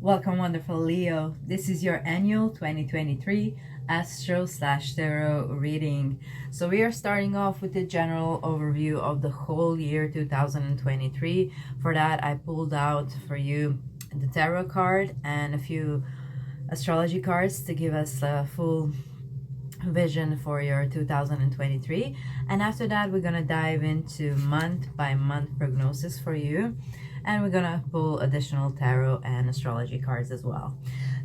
Welcome, wonderful Leo. This is your annual 2023 Astro/Tarot reading. So we are starting off with the general overview of the whole year 2023. For that, I pulled out for you the tarot card and a few astrology cards to give us a full vision for your 2023. And after that, we're going to dive into month by month prognosis for you. And we're gonna pull additional tarot and astrology cards as well.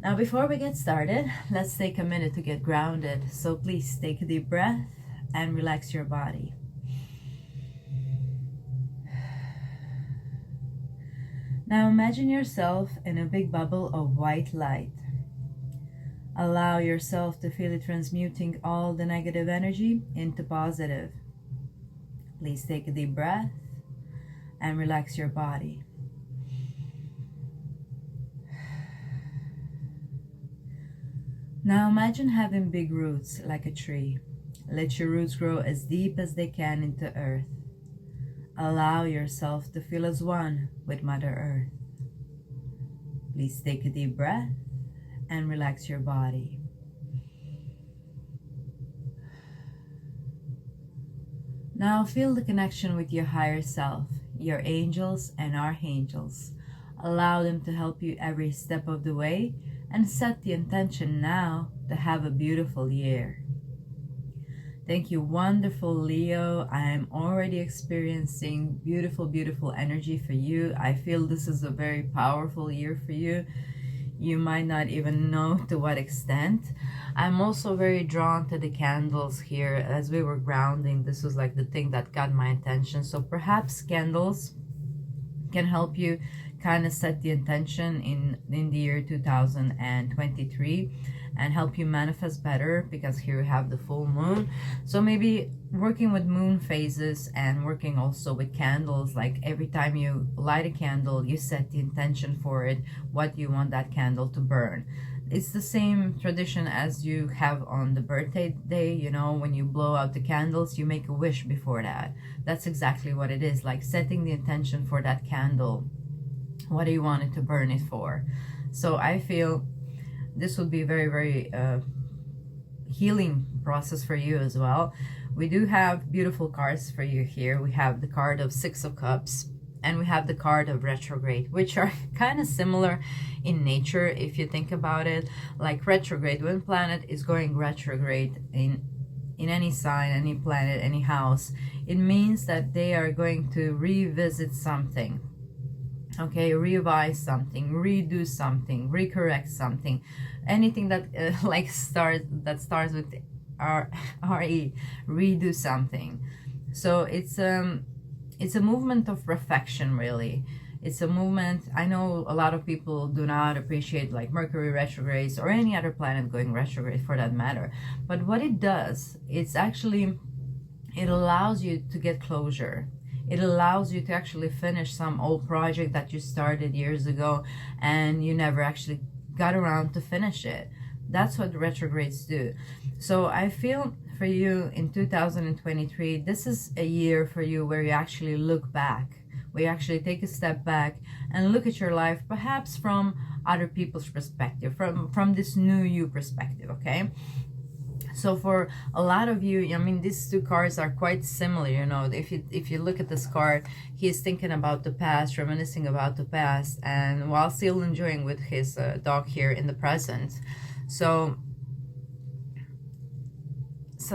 Now, before we get started, let's take a minute to get grounded. So please take a deep breath and relax your body. Now imagine yourself in a big bubble of white light. Allow yourself to feel it transmuting all the negative energy into positive. Please take a deep breath and relax your body. Now imagine having big roots like a tree. Let your roots grow as deep as they can into earth. Allow yourself to feel as one with Mother Earth. Please take a deep breath and relax your body. Now feel the connection with your higher self, your angels and archangels. Allow them to help you every step of the way and set the intention now to have a beautiful year. Thank you, wonderful Leo. I am already experiencing beautiful, beautiful energy for you. I feel this is a very powerful year for you. You might not even know to what extent. I'm also very drawn to the candles here. As we were grounding, this was like the thing that got my attention. So perhaps candles can help you kind of set the intention in the year 2023 and help you manifest better, because here we have the full moon. So maybe working with moon phases and working also with candles, like every time you light a candle, you set the intention for it, what you want that candle to burn. It's the same tradition as you have on the birthday day, you know, when you blow out the candles, you make a wish before that. That's exactly what it is, like setting the intention for that candle. What do you want it to burn it for? So I feel this would be very, very healing process for you as well. We do have beautiful cards for you here. We have the card of Six of Cups and we have the card of retrograde, which are kind of similar in nature if you think about it. Like retrograde, when planet is going retrograde in any sign, any planet, any house, it means that they are going to revisit something. Okay, revise something, redo something, recorrect something, anything that starts with re, redo something. So it's a movement of reflection, really. It's a movement. I know a lot of people do not appreciate like Mercury retrogrades or any other planet going retrograde for that matter. But what it does, it allows you to get closure. It allows you to actually finish some old project that you started years ago and you never actually got around to finish it. That's what retrogrades do. So I feel for you in 2023, this is a year for you where you actually look back, where you actually take a step back and look at your life, perhaps from other people's perspective, from this new you perspective, okay? So for a lot of you, I mean, these two cards are quite similar, you know. If you look at this card, he's thinking about the past, reminiscing about the past, and while still enjoying with his dog here in the present. So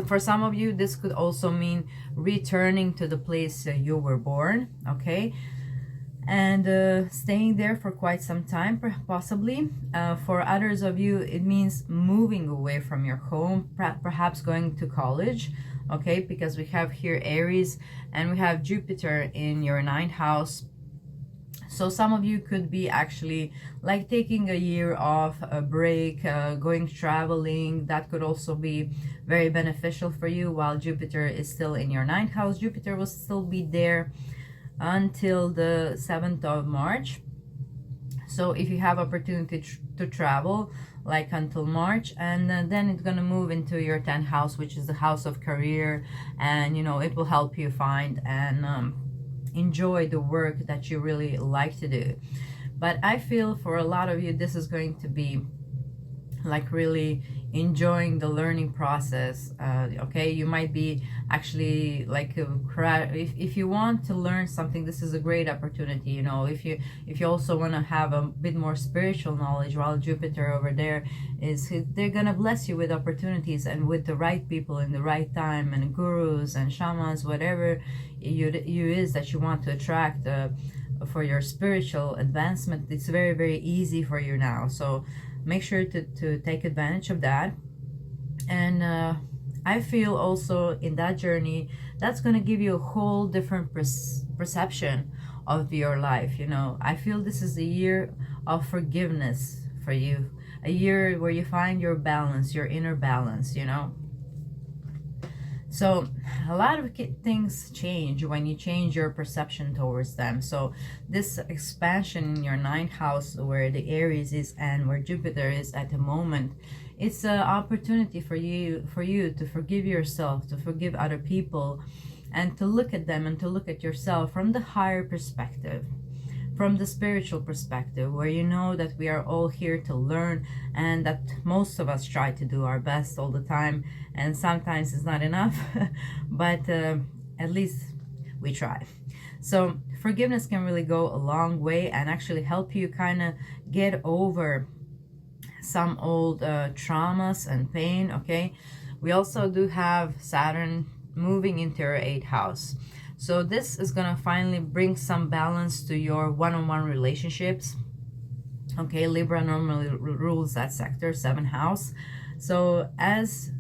for some of you, this could also mean returning to the place you were born, okay? And staying there for quite some time, possibly. For others of you, it means moving away from your home, perhaps going to college, okay? Because we have here Aries and we have Jupiter in your 9th house. So some of you could be actually like taking a year off, a break, going traveling. That could also be very beneficial for you while Jupiter is still in your 9th house. Jupiter will still be there until the 7th of March. So if you have opportunity to travel like until March, and then it's going to move into your 10th house, which is the house of career, and you know, it will help you find and enjoy the work that you really like to do. But I feel for a lot of you, this is going to be like really enjoying the learning process. Okay, you might be actually like if you want to learn something, this is a great opportunity. You know, if you also want to have a bit more spiritual knowledge, while Jupiter over there is, they're gonna bless you with opportunities and with the right people in the right time, and gurus and shamans, whatever you is that you want to attract for your spiritual advancement. It's very, very easy for you now, so make sure to take advantage of that. And I feel also in that journey, that's going to give you a whole different perception of your life. You know, I feel this is a year of forgiveness for you, a year where you find your balance, your inner balance, you know. So a lot of things change when you change your perception towards them. So this expansion in your ninth house, where the Aries is and where Jupiter is at the moment, it's an opportunity for you to forgive yourself, to forgive other people, and to look at them and to look at yourself from the higher perspective, from the spiritual perspective, where you know that we are all here to learn, and that most of us try to do our best all the time, and sometimes it's not enough, but at least we try. So forgiveness can really go a long way and actually help you kind of get over some old traumas and pain. Okay, we also do have Saturn moving into your 8th house. So this is going to finally bring some balance to your one-on-one relationships. Okay, Libra normally rules that sector, 7th house. So as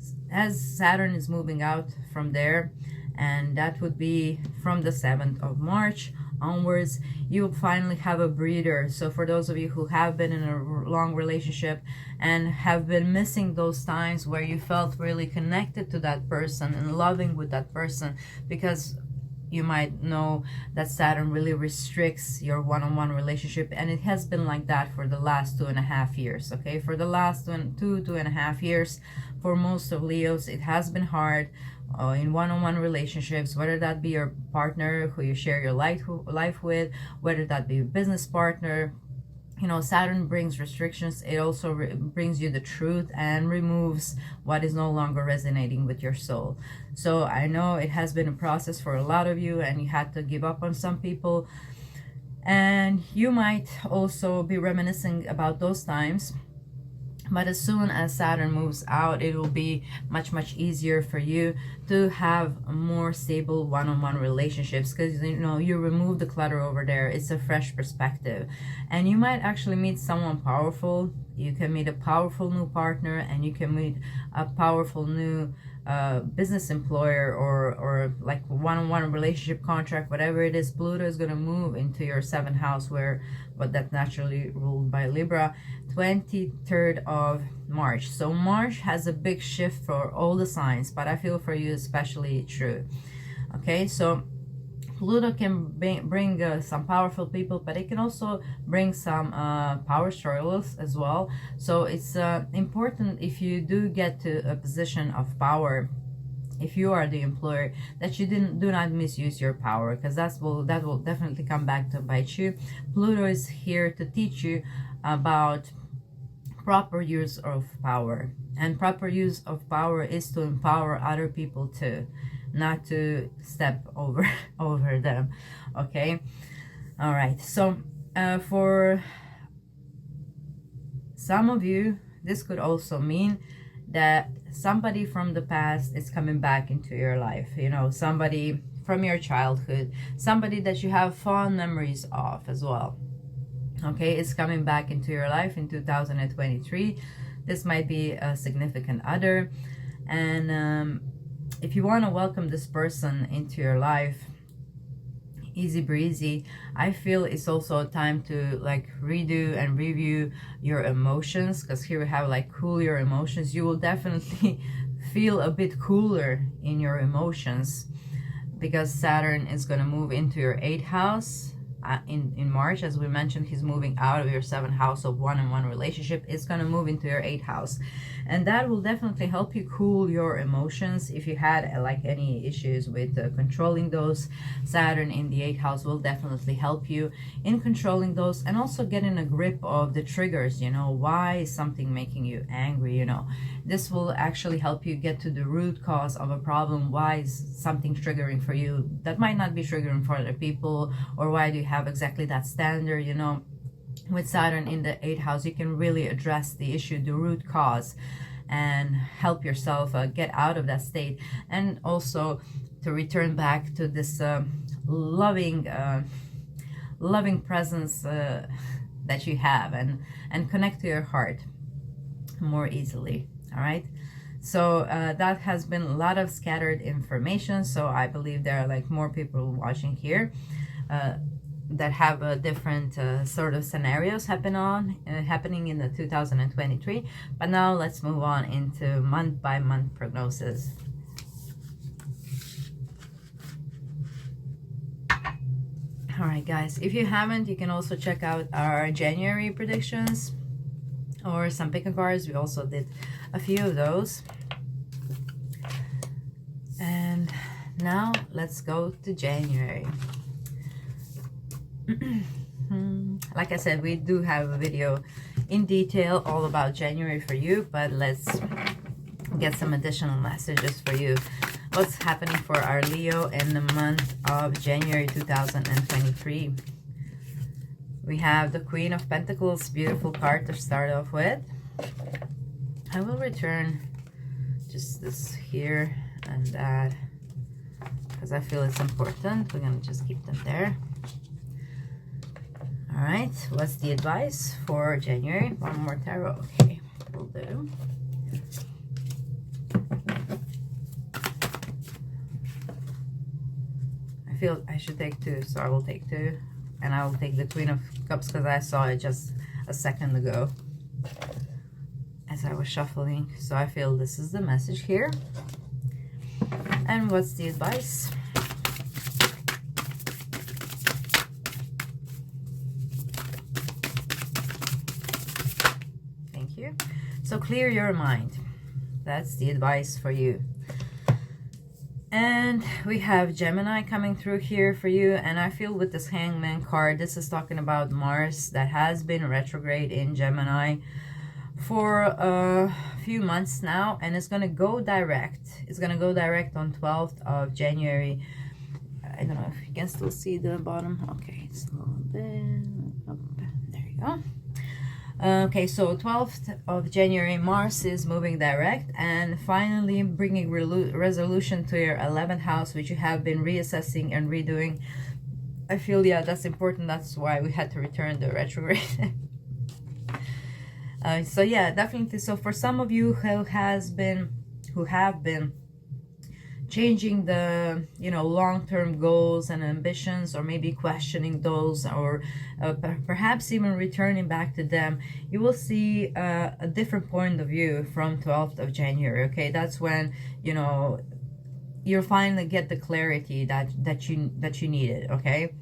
Saturn is moving out from there, and that would be from the 7th of March onwards, you'll finally have a breather. So for those of you who have been in a long relationship and have been missing those times where you felt really connected to that person and loving with that person, because you might know that Saturn really restricts your one-on-one relationship, and it has been like that for the last 2.5 years. Okay, for the last 2.5 years, for most of Leos, it has been hard in one-on-one relationships, whether that be your partner who you share your life with, whether that be a business partner. You know, Saturn brings restrictions. It also brings you the truth and removes what is no longer resonating with your soul. So I know it has been a process for a lot of you, and you had to give up on some people, and you might also be reminiscing about those times. But as soon as Saturn moves out, it will be much, much easier for you to have more stable one-on-one relationships, because you know you remove the clutter over there. It's a fresh perspective, and you might actually meet someone powerful. You can meet a powerful new partner, and you can meet a powerful new business employer, or like one-on-one relationship contract, whatever it is. Pluto is going to move into your 7th house, but that's naturally ruled by Libra, 23rd of March. So March has a big shift for all the signs, but I feel for you especially true. Okay, so Pluto can bring some powerful people, but it can also bring some power struggles as well. So it's important, if you do get to a position of power, if you are the employer, that you do not misuse your power, because that will definitely come back to bite you. Pluto is here to teach you about proper use of power, and proper use of power is to empower other people too, not to step over them. Okay, all right. So for some of you, this could also mean that somebody from the past is coming back into your life. You know, somebody from your childhood, somebody that you have fond memories of as well. Okay, it's coming back into your life in 2023. This might be a significant other, and if you want to welcome this person into your life, easy breezy. I feel it's also a time to like redo and review your emotions, because here we have like cool your emotions. You will definitely feel a bit cooler in your emotions, because Saturn is going to move into your 8th house in March. As we mentioned, he's moving out of your 7th house of one-on-one relationship. It's going to move into your 8th house, and that will definitely help you cool your emotions. If you had like any issues with controlling those, Saturn in the 8th house will definitely help you in controlling those, and also getting a grip of the triggers. You know, why is something making you angry? You know, this will actually help you get to the root cause of a problem. Why is something triggering for you that might not be triggering for other people, or why do you have exactly that standard? You know, with Saturn in the 8th house, you can really address the issue, the root cause, and help yourself get out of that state, and also to return back to this loving presence that you have, and connect to your heart more easily. All right, so that has been a lot of scattered information, so I believe there are like more people watching here that have a different sort of scenarios happening in the 2023. But now let's move on into month by month prognosis. All right, guys, if you haven't, you can also check out our January predictions or some pick cards. We also did a few of those. And now let's go to January. Like I said, we do have a video in detail all about January for you, but let's get some additional messages for you. What's happening for our Leo in the month of January 2023? We have the Queen of Pentacles, beautiful card to start off with. I will return just this here and that because I feel it's important. We're going to just keep them there. All right, what's the advice for January? One more tarot. Okay, will do. I feel I should take two, so I will take two. And I will take the Queen of Cups because I saw it just a second ago as I was shuffling. So I feel this is the message here. And what's the advice? Thank you. So clear your mind. That's the advice for you. And we have Gemini coming through here for you. And I feel with this Hangman card, this is talking about Mars that has been retrograde in Gemini for a few months now. And it's going to go direct. It's going to go direct on 12th of January. I don't know if you can still see the bottom. Okay, it's a little bit up. There you go. Okay, so 12th of January, Mars is moving direct and finally bringing resolution to your 11th house, which you have been reassessing and redoing. I feel, yeah, that's important. That's why we had to return the retrograde. So yeah, definitely. So for some of you who have been changing the, you know, long-term goals and ambitions, or maybe questioning those, or perhaps even returning back to them, you will see a different point of view from 12th of January. Okay, that's when, you know, you'll finally get the clarity that you needed. Okay,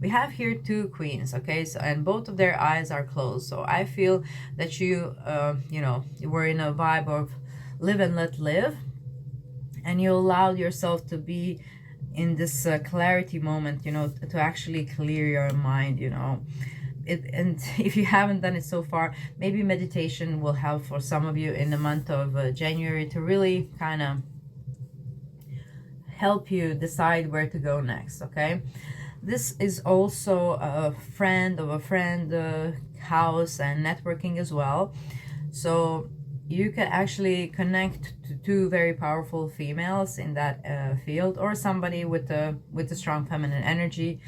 we have here two queens. Okay, so and both of their eyes are closed, so I feel that you you know, you were in a vibe of live and let live. And you allowed yourself to be in this clarity moment, you know, to actually clear your mind, you know. And if you haven't done it so far, maybe meditation will help for some of you in the month of January to really kind of help you decide where to go next, okay? This is also a friend of a friend house and networking as well. So you can actually connect to two very powerful females in that field, or somebody with a strong feminine energy,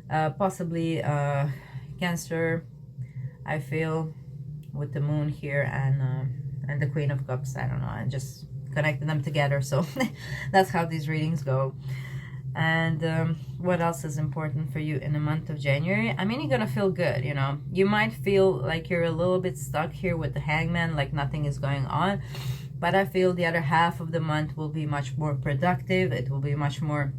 possibly Cancer. I feel with the moon here and the Queen of Cups. I don't know. I just connected them together, so that's how these readings go. And what else is important for you in the month of January? I mean, you're gonna feel good, you know. You might feel like you're a little bit stuck here with the Hangman, like nothing is going on. But I feel the other half of the month will be much more productive. It will be much more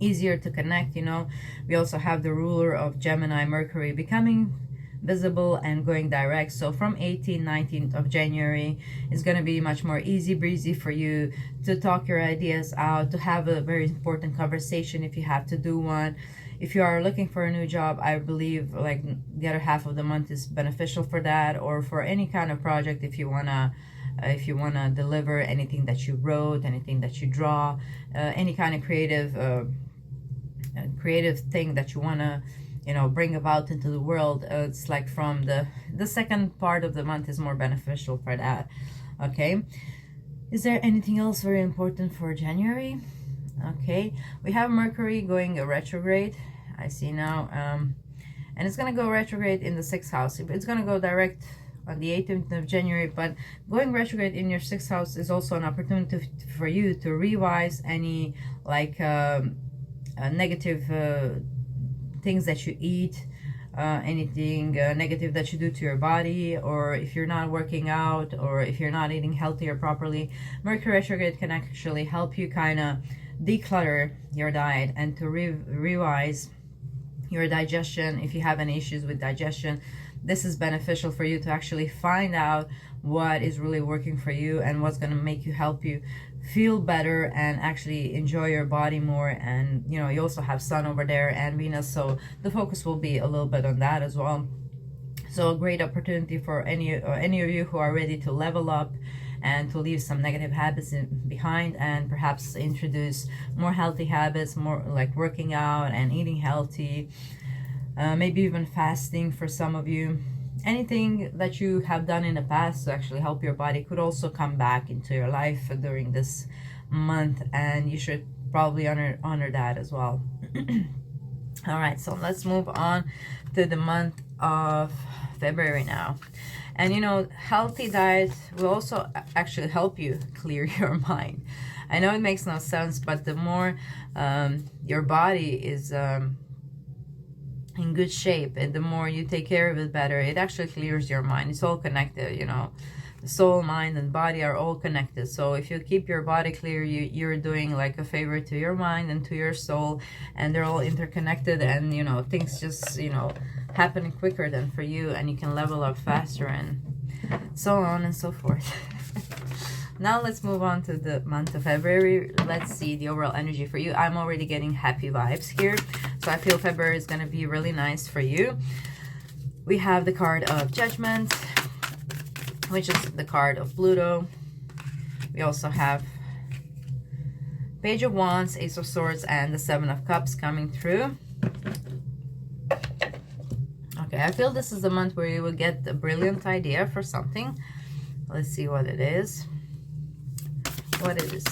easier to connect, you know. We also have the ruler of Gemini, Mercury, becoming visible and going direct. So from 18th, 19th of January, it's going to be much more easy breezy for you to talk your ideas out, to have a very important conversation if you have to do one. If you are looking for a new job, I believe like the other half of the month is beneficial for that, or for any kind of project if you want to deliver anything that you wrote, anything that you draw, any kind of creative thing that you want to, you know, bring about into the world. It's like from the second part of the month is more beneficial for that. Okay, is there anything else very important for January? Okay, we have Mercury going retrograde, I see now, and it's going to go retrograde in the 6th house. It's going to go direct on the 18th of January, but going retrograde in your 6th house is also an opportunity for you to revise any like negative things that you eat, anything negative that you do to your body, or if you're not working out, or if you're not eating healthy or properly. Mercury retrograde can actually help you kind of declutter your diet and to revise your digestion. If you have any issues with digestion, this is beneficial for you to actually find out what is really working for you and what's going to make you help you feel better and actually enjoy your body more. And you know, you also have Sun over there and Venus, so the focus will be a little bit on that as well. So a great opportunity for any of you who are ready to level up and to leave some negative habits behind, and perhaps introduce more healthy habits, more like working out and eating healthy, maybe even fasting for some of you. Anything that you have done in the past to actually help your body could also come back into your life during this month, and you should probably honor that as well. All right, so let's move on to the month of February now. And you know, healthy diet will also actually help you clear your mind. I know it makes no sense, but the more your body is in good shape, and the more you take care of it better, it actually clears your mind. It's all connected, you know. The soul, mind, and body are all connected. So if you keep your body clear, you're doing like a favor to your mind and to your soul, and they're all interconnected, and you know, things just, you know, happening quicker than for you, and you can level up faster, and so on and so forth. Now let's move on to the month of February. Let's see the overall energy for you. I'm already getting happy vibes here, so I feel February is going to be really nice for you. We have the card of Judgment, which is the card of Pluto. We also have Page of Wands, Ace of Swords, and the Seven of Cups coming through. Okay, I feel this is the month where you will get a brilliant idea for something. Let's see what it is. What it is.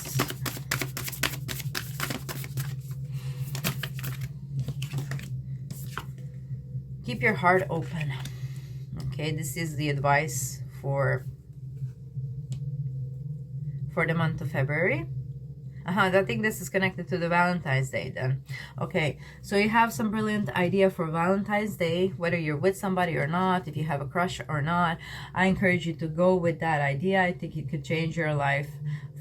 Keep your heart open. Okay, this is the advice for the month of February. I think this is connected to the Valentine's Day then. Okay, so you have some brilliant idea for Valentine's Day, whether you're with somebody or not, if you have a crush or not. I encourage you to go with that idea. I think it could change your life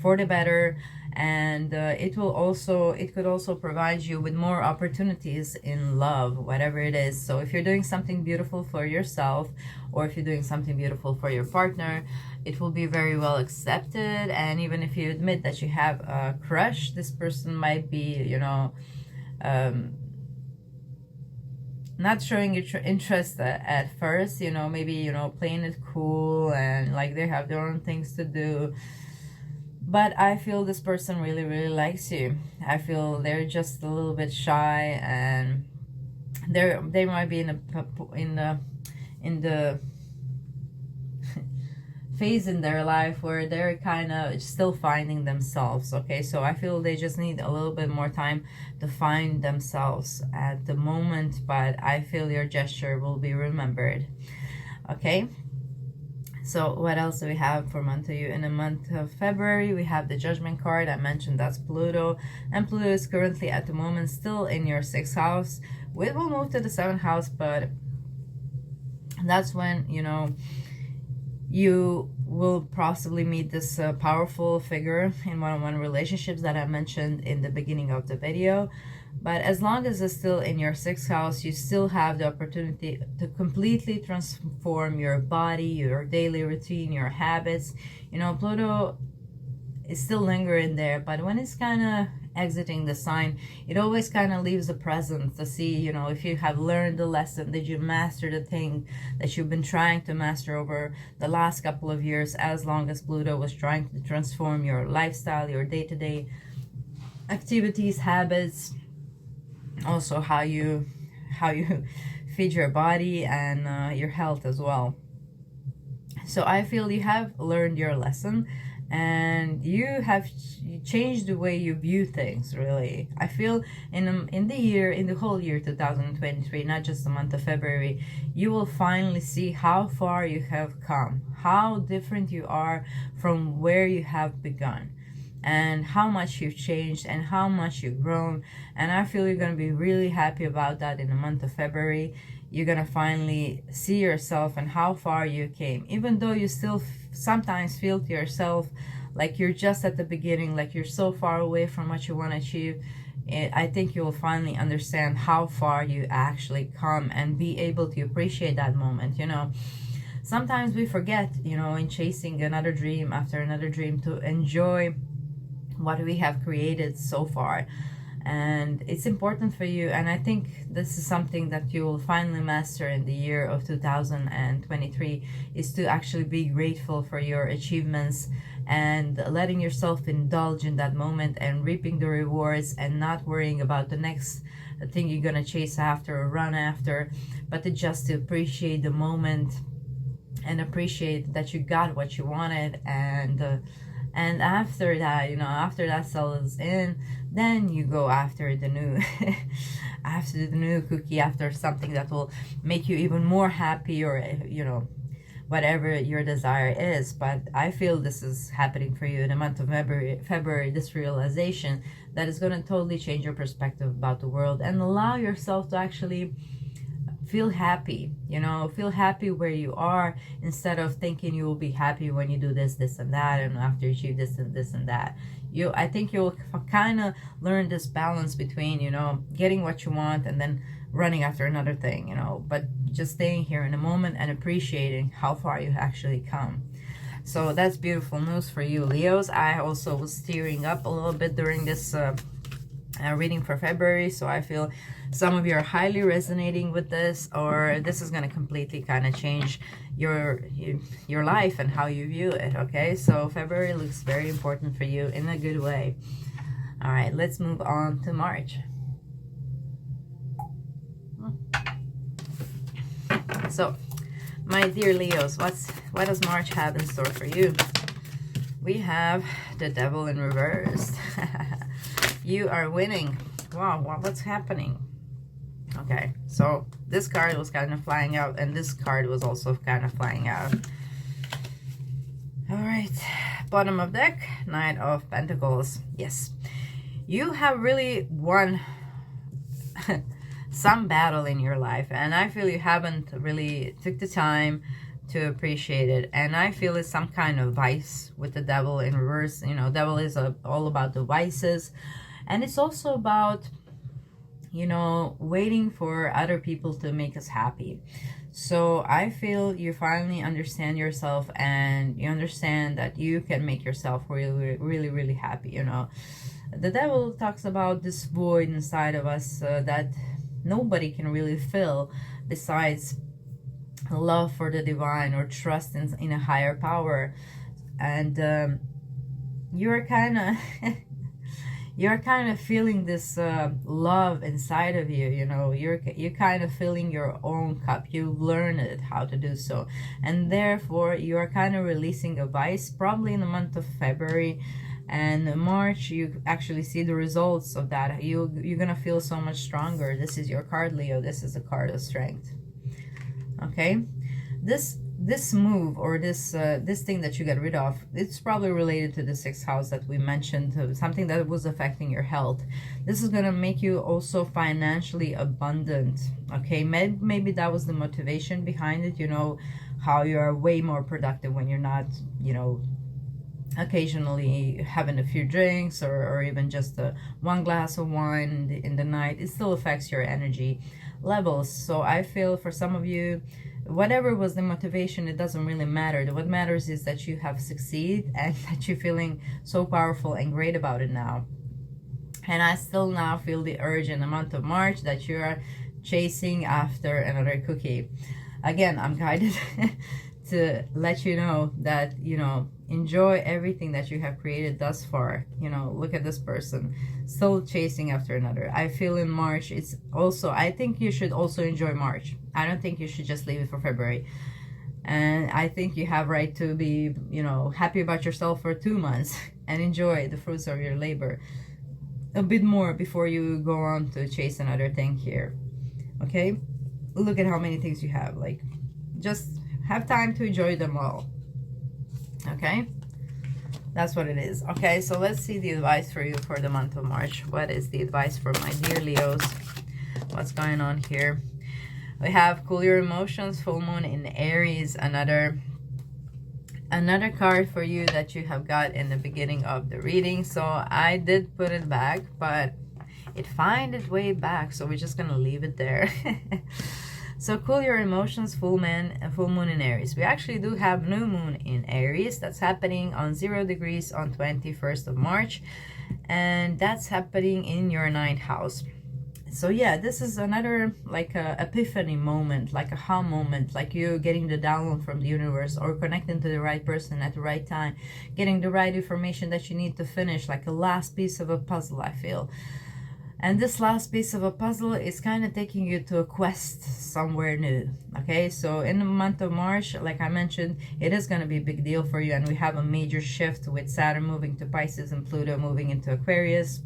for the better, and it could also provide you with more opportunities in love, whatever it is. So if you're doing something beautiful for yourself, or if you're doing something beautiful for your partner, it will be very well accepted. And even if you admit that you have a crush, this person might be, you know, not showing interest at first, you know, maybe, you know, playing it cool, and like they have their own things to do. But I feel this person really, really likes you. I feel they're just a little bit shy, and they might be in the phase in their life where they're kind of still finding themselves. Okay, so I feel they just need a little bit more time to find themselves at the moment, but I feel your gesture will be remembered. Okay, so what else do we have for month of you? In the month of February, we have the Judgment card. I mentioned that's Pluto, and Pluto is currently at the moment still in your 6th house. It will move to the 7th house, but that's when, you know, you will possibly meet this powerful figure in one-on-one relationships that I mentioned in the beginning of the video. But as long as it's still in your sixth house, you still have the opportunity to completely transform your body, your daily routine, your habits. You know, Pluto is still lingering there, but when it's kind of exiting the sign, it always kind of leaves a present to see, you know, if you have learned the lesson. Did you master the thing that you've been trying to master over the last couple of years, as long as Pluto was trying to transform your lifestyle, your day-to-day activities, habits, also how you feed your body, and your health as well. So I feel you have learned your lesson, and you have changed the way you view things, really. I feel in the whole year 2023, not just the month of February, you will finally see how far you have come, how different you are from where you have begun, and how much you've changed and how much you've grown. And I feel you're going to be really happy about that in the month of February. You're going to finally see yourself and how far you came, even though you still sometimes feel to yourself like you're just at the beginning, like you're so far away from what you want to achieve. I think you will finally understand how far you actually come and be able to appreciate that moment. You know, sometimes we forget, you know, in chasing another dream after another dream, to enjoy what we have created so far. And it's important for you, and I think this is something that you will finally master in the year of 2023, is to actually be grateful for your achievements and letting yourself indulge in that moment and reaping the rewards, and not worrying about the next thing you're gonna chase after or run after, but to just to appreciate the moment and appreciate that you got what you wanted. And after that, you know, after that settles in, then you go after the new after the new cookie, after something that will make you even more happy, or, you know, whatever your desire is. But I feel this is happening for you in the month of February, this realization that is going to totally change your perspective about the world, and allow yourself to actually feel happy, you know, feel happy where you are, instead of thinking you will be happy when you do this, this, and that, and after you achieve this and this and that. I think you'll kind of learn this balance between, you know, getting what you want and then running after another thing, you know, but just staying here in the moment and appreciating how far you actually come. So that's beautiful news for you, Leos. I also was tearing up a little bit during this reading for February, so I feel some of you are highly resonating with this, or this is going to completely kind of change your life and how you view it. Okay, so February looks very important for you in a good way. All right, let's move on to March. So, my dear Leos, what does March have in store for you? We have the Devil in reverse. You are winning. Wow, what's happening? Okay, so this card was kind of flying out, and this card was also kind of flying out. All right, bottom of deck, Knight of Pentacles. Yes, you have really won some battle in your life, and I feel you haven't really took the time to appreciate it. And I feel it's some kind of vice with the Devil in reverse. You know, Devil is all about the vices, and it's also about, you know, waiting for other people to make us happy. So I feel you finally understand yourself, and you understand that you can make yourself really, really, really happy. You know, the Devil talks about this void inside of us that nobody can really fill besides love for the divine or trust in a higher power. And you're kind of you're kind of feeling this love inside of you. You know, you're kind of filling your own cup. You learned how to do so, and therefore you are kind of releasing a vice, probably in the month of February. And March, you actually see the results of that. You're gonna feel so much stronger. This is your card, Leo. This is a card of strength. Okay, this move, or this thing that you got rid of, it's probably related to the sixth house that we mentioned, something that was affecting your health. This is gonna make you also financially abundant. Okay, maybe that was the motivation behind it. You know, how you are way more productive when you're not, you know, occasionally having a few drinks, or even just one glass of wine in the night, it still affects your energy levels. So I feel for some of you, whatever was the motivation, it doesn't really matter. What matters is that you have succeeded and that you're feeling so powerful and great about it now. And I still now feel the urge in the month of March that you are chasing after another cookie. Again, I'm guided to let you know that, you know, enjoy everything that you have created thus far. You know, look at this person still chasing after another. I feel in March, it's also, I think you should also enjoy March. I don't think you should just leave it for February. And I think you have right to be, you know, happy about yourself for 2 months and enjoy the fruits of your labor a bit more before you go on to chase another thing here. Okay, look at how many things you have. Like, just have time to enjoy them all. Okay, that's what it is. Okay, so let's see the advice for you for the month of March. What is the advice for my dear Leos? What's going on here? We have cool your emotions, full moon in Aries. Another card for you that you have got in the beginning of the reading. So I did put it back, but it find its way back, so we're just gonna leave it there. So cool your emotions, full moon in Aries. We actually do have new moon in Aries. That's happening on 0 degrees on 21st of March, and that's happening in your 9th house. So yeah, this is another like a epiphany moment, like a aha moment, like you getting the download from the universe, or connecting to the right person at the right time, getting the right information that you need to finish, like a last piece of a puzzle, I feel. And this last piece of a puzzle is kind of taking you to a quest somewhere new. Okay, so in the month of March, like I mentioned, it is going to be a big deal for you, and we have a major shift with Saturn moving to Pisces and Pluto moving into Aquarius.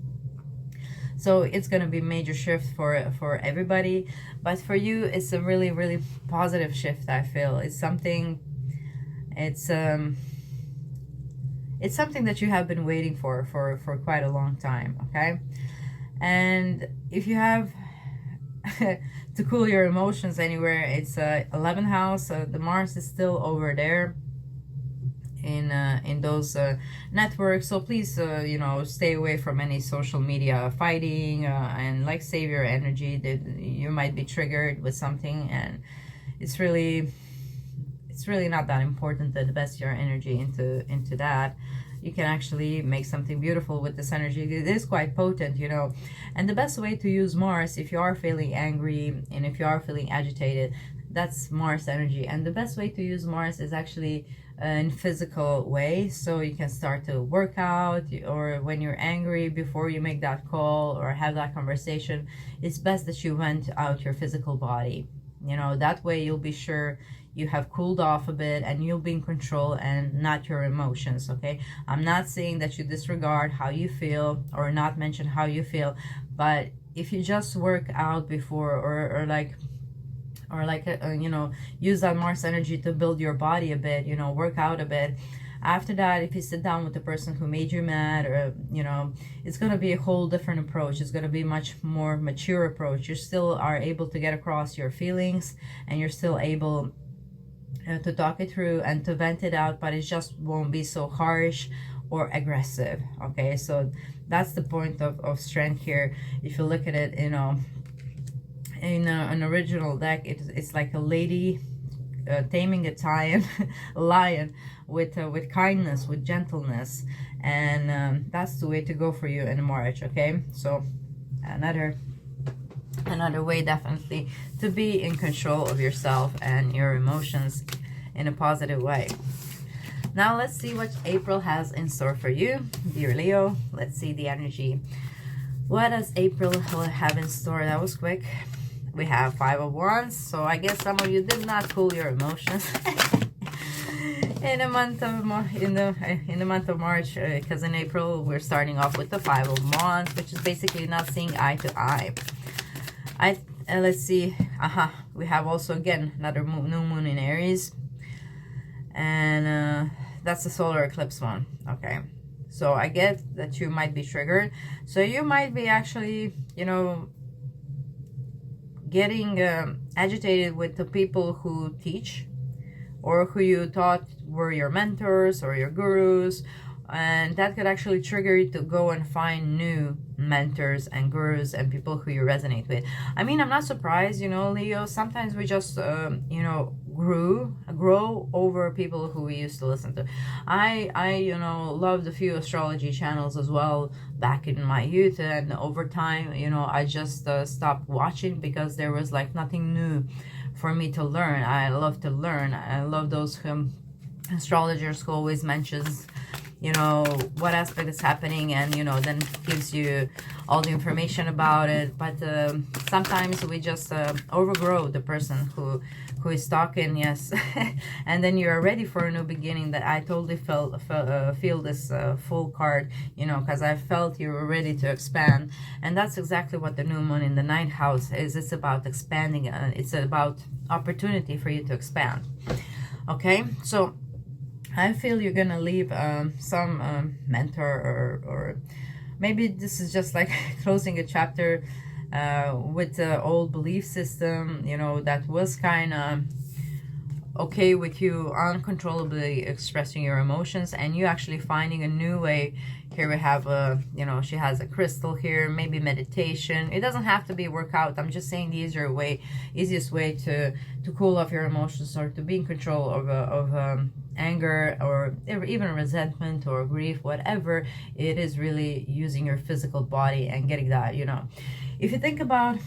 So it's going to be a major shift for everybody, but for you it's a really, really positive shift. I feel it's something that you have been waiting for quite a long time. Okay, and if you have to cool your emotions anywhere, it's 11th house. The Mars is still over there in those networks, so please you know, stay away from any social media fighting, and like save your energy. That you might be triggered with something, and it's really not that important to invest your energy into that. You can actually make something beautiful with this energy. It is quite potent, you know. And the best way to use Mars, if you are feeling angry and if you are feeling agitated, that's Mars energy. And the best way to use Mars is actually in physical way. So you can start to work out, or when you're angry, before you make that call or have that conversation, it's best that you went out your physical body. You know, that way you'll be sure you have cooled off a bit and you'll be in control and not your emotions. Okay, I'm not saying that you disregard how you feel or not mention how you feel, but if you just work out before, or you know, use that Mars energy to build your body a bit, you know, work out a bit. After that, if you sit down with the person who made you mad, or you know, it's going to be a whole different approach. It's going to be much more mature approach. You still are able to get across your feelings, and you're still able to talk it through and to vent it out, but it just won't be so harsh or aggressive. Okay, so that's the point of strength here. If you look at it, you know, in an original deck, it's like a lady taming a lion with kindness, with gentleness, and that's the way to go for you in March. Okay, so another way definitely to be in control of yourself and your emotions in a positive way. Now let's see what April has in store for you, dear Leo. Let's see the energy. What does April have in store? That was quick. We have 5 of Wands, so I guess some of you did not cool your emotions in the month of March, because in April we're starting off with the 5 of Wands, which is basically not seeing eye to eye. Let's see. We have also again another new moon in Aries, and that's the solar eclipse one. Okay, so I get that you might be triggered, so you might be actually, you know, getting agitated with the people who teach, or who you thought were your mentors or your gurus, And that could actually trigger you to go and find new mentors and gurus and people who you resonate with. I mean, I'm not surprised, you know, Leo. Sometimes we just, you know, grow over people who we used to listen to. You know, loved a few astrology channels as well back in my youth, and over time, you know, I just stopped watching because there was like nothing new for me to learn. I love to learn. I love those astrologers who always mentions, you know, what aspect is happening, and you know, then gives you all the information about it. But sometimes we just overgrow the person who is talking. Yes. And then you're ready for a new beginning. That I totally feel this full card, you know, because I felt you were ready to expand. And that's exactly what the new moon in the ninth house is. It's about expanding. It's about opportunity for you to expand. Okay, so I feel you're gonna leave some mentor, or maybe this is just like closing a chapter with the old belief system, you know, that was kind of okay with you uncontrollably expressing your emotions, and you actually finding a new way. Here we have a, you know, she has a crystal here, maybe meditation. It doesn't have to be workout. I'm just saying the easiest way to cool off your emotions, or to be in control of anger, or even resentment or grief, whatever it is, really using your physical body and getting that, you know. If you think about,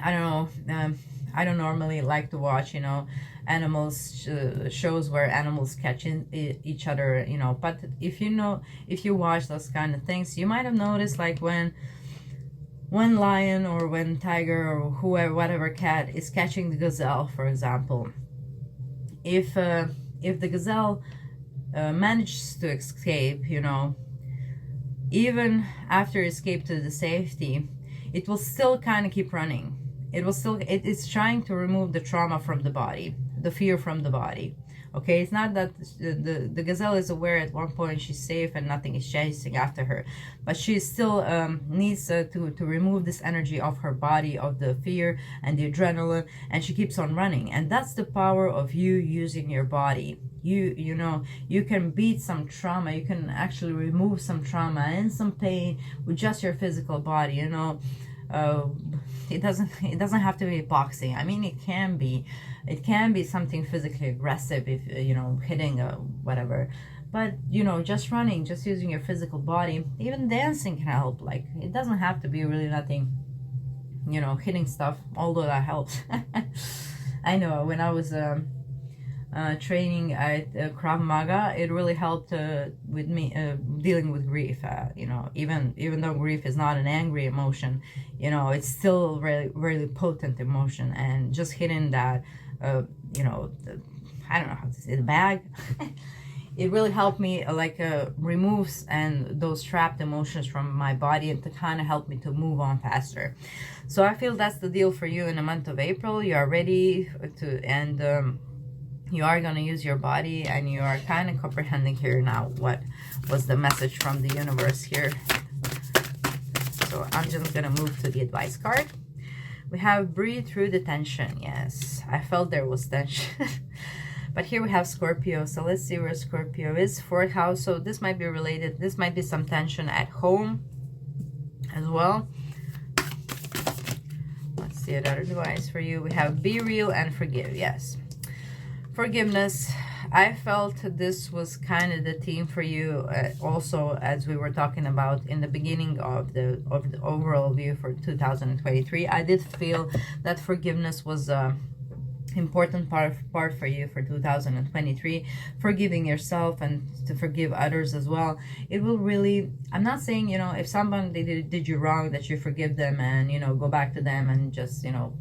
I don't know, I don't normally like to watch, you know, animals shows where animals catch each other, you know, but if you watch those kind of things, you might have noticed, like when lion or when tiger or whoever, whatever cat is catching the gazelle, for example, if the gazelle manages to escape, you know, even after escape to the safety, it will still kind of keep running. It's trying to remove the trauma from the body, the fear from the body. Okay, it's not that the gazelle is aware at one point she's safe and nothing is chasing after her, but she still needs to remove this energy of her body, of the fear and the adrenaline, and she keeps on running. And that's the power of you using your body. You know, you can beat some trauma, you can actually remove some trauma and some pain with just your physical body, you know. It doesn't have to be boxing. I mean, it can be something physically aggressive, if you know, hitting whatever, but you know, just running, just using your physical body, even dancing can help. Like, it doesn't have to be really nothing, you know, hitting stuff, although that helps. I know when I was training at Krav Maga, it really helped with me dealing with grief. You know, even though grief is not an angry emotion, you know, it's still really, really potent emotion. And just hitting that, you know, I don't know how to say, the bag. It really helped me, removes and those trapped emotions from my body, and to kind of help me to move on faster. So I feel that's the deal for you in the month of April. You are ready to, and you are going to use your body, and you are kind of comprehending here now what was the message from the universe here. So I'm just going to move to the advice card. We have breathe through the tension. Yes, I felt there was tension. But here we have Scorpio. So let's see where Scorpio is. Fourth house. So this might be related. This might be some tension at home as well. Let's see another advice for you. We have be real and forgive. Yes. Forgiveness. I felt this was kind of the theme for you, also, as we were talking about in the beginning of the overall view for 2023. I did feel that forgiveness was important part for you for 2023. Forgiving yourself and to forgive others as well. It will really, I'm not saying, you know, if somebody did you wrong, that you forgive them and, you know, go back to them and just, you know,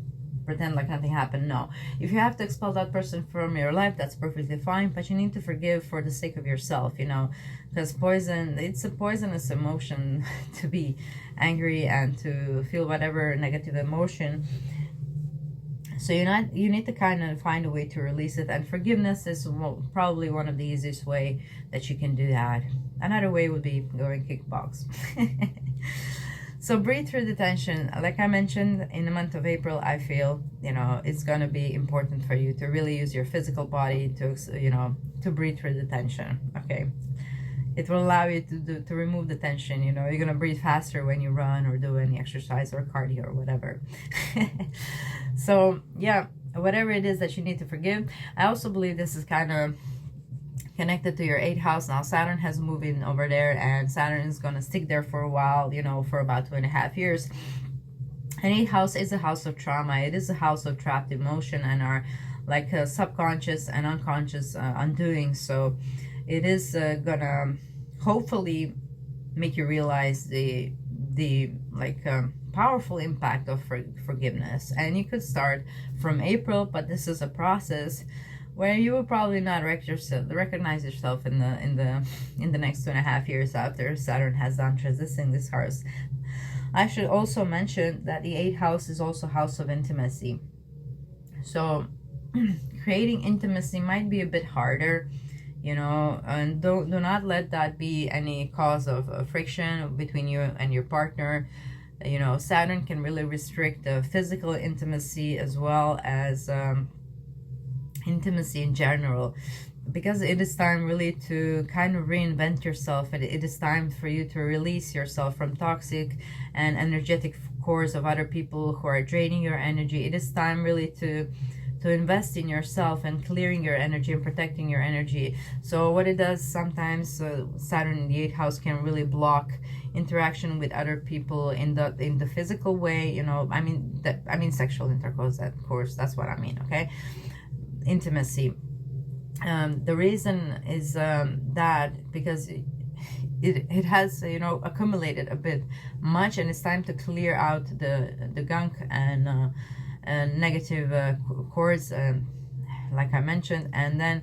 pretend like nothing happened. No, if you have to expel that person from your life, that's perfectly fine, but you need to forgive for the sake of yourself, you know, because poison, it's a poisonous emotion to be angry and to feel whatever negative emotion. So you need to kind of find a way to release it, and forgiveness is probably one of the easiest way that you can do that. Another way would be going kickbox. So breathe through the tension. Like I mentioned, in the month of April, I feel, you know, it's going to be important for you to really use your physical body to, you know, to breathe through the tension. Okay. it will allow you to remove the tension. You know, you're gonna breathe faster when you run or do any exercise or cardio or whatever. So yeah, whatever it is that you need to forgive. I also believe this is kind of connected to your 8th house. Now Saturn has moved in over there, and Saturn is gonna stick there for a while, you know, for about 2.5 years. And 8th house is a house of trauma. It is a house of trapped emotion and our like subconscious and unconscious undoing. So it is gonna hopefully make you realize the like powerful impact of forgiveness. And you could start from April, but this is a process where you will probably not recognize yourself in the next 2.5 years after Saturn has done transiting this house. I should also mention that the 8th house is also house of intimacy. So creating intimacy might be a bit harder, you know, and do not let that be any cause of friction between you and your partner. You know, Saturn can really restrict the physical intimacy as well as intimacy in general, because it is time really to kind of reinvent yourself. And it is time for you to release yourself from toxic and energetic cores of other people who are draining your energy. It is time really to invest in yourself and clearing your energy and protecting your energy. So what it does sometimes, Saturn in the 8th house can really block interaction with other people in the physical way, you know. I mean sexual intercourse, of course, that's what I mean, okay? Intimacy. The reason is that because it has, you know, accumulated a bit much, and it's time to clear out the gunk and negative cords, like I mentioned. And then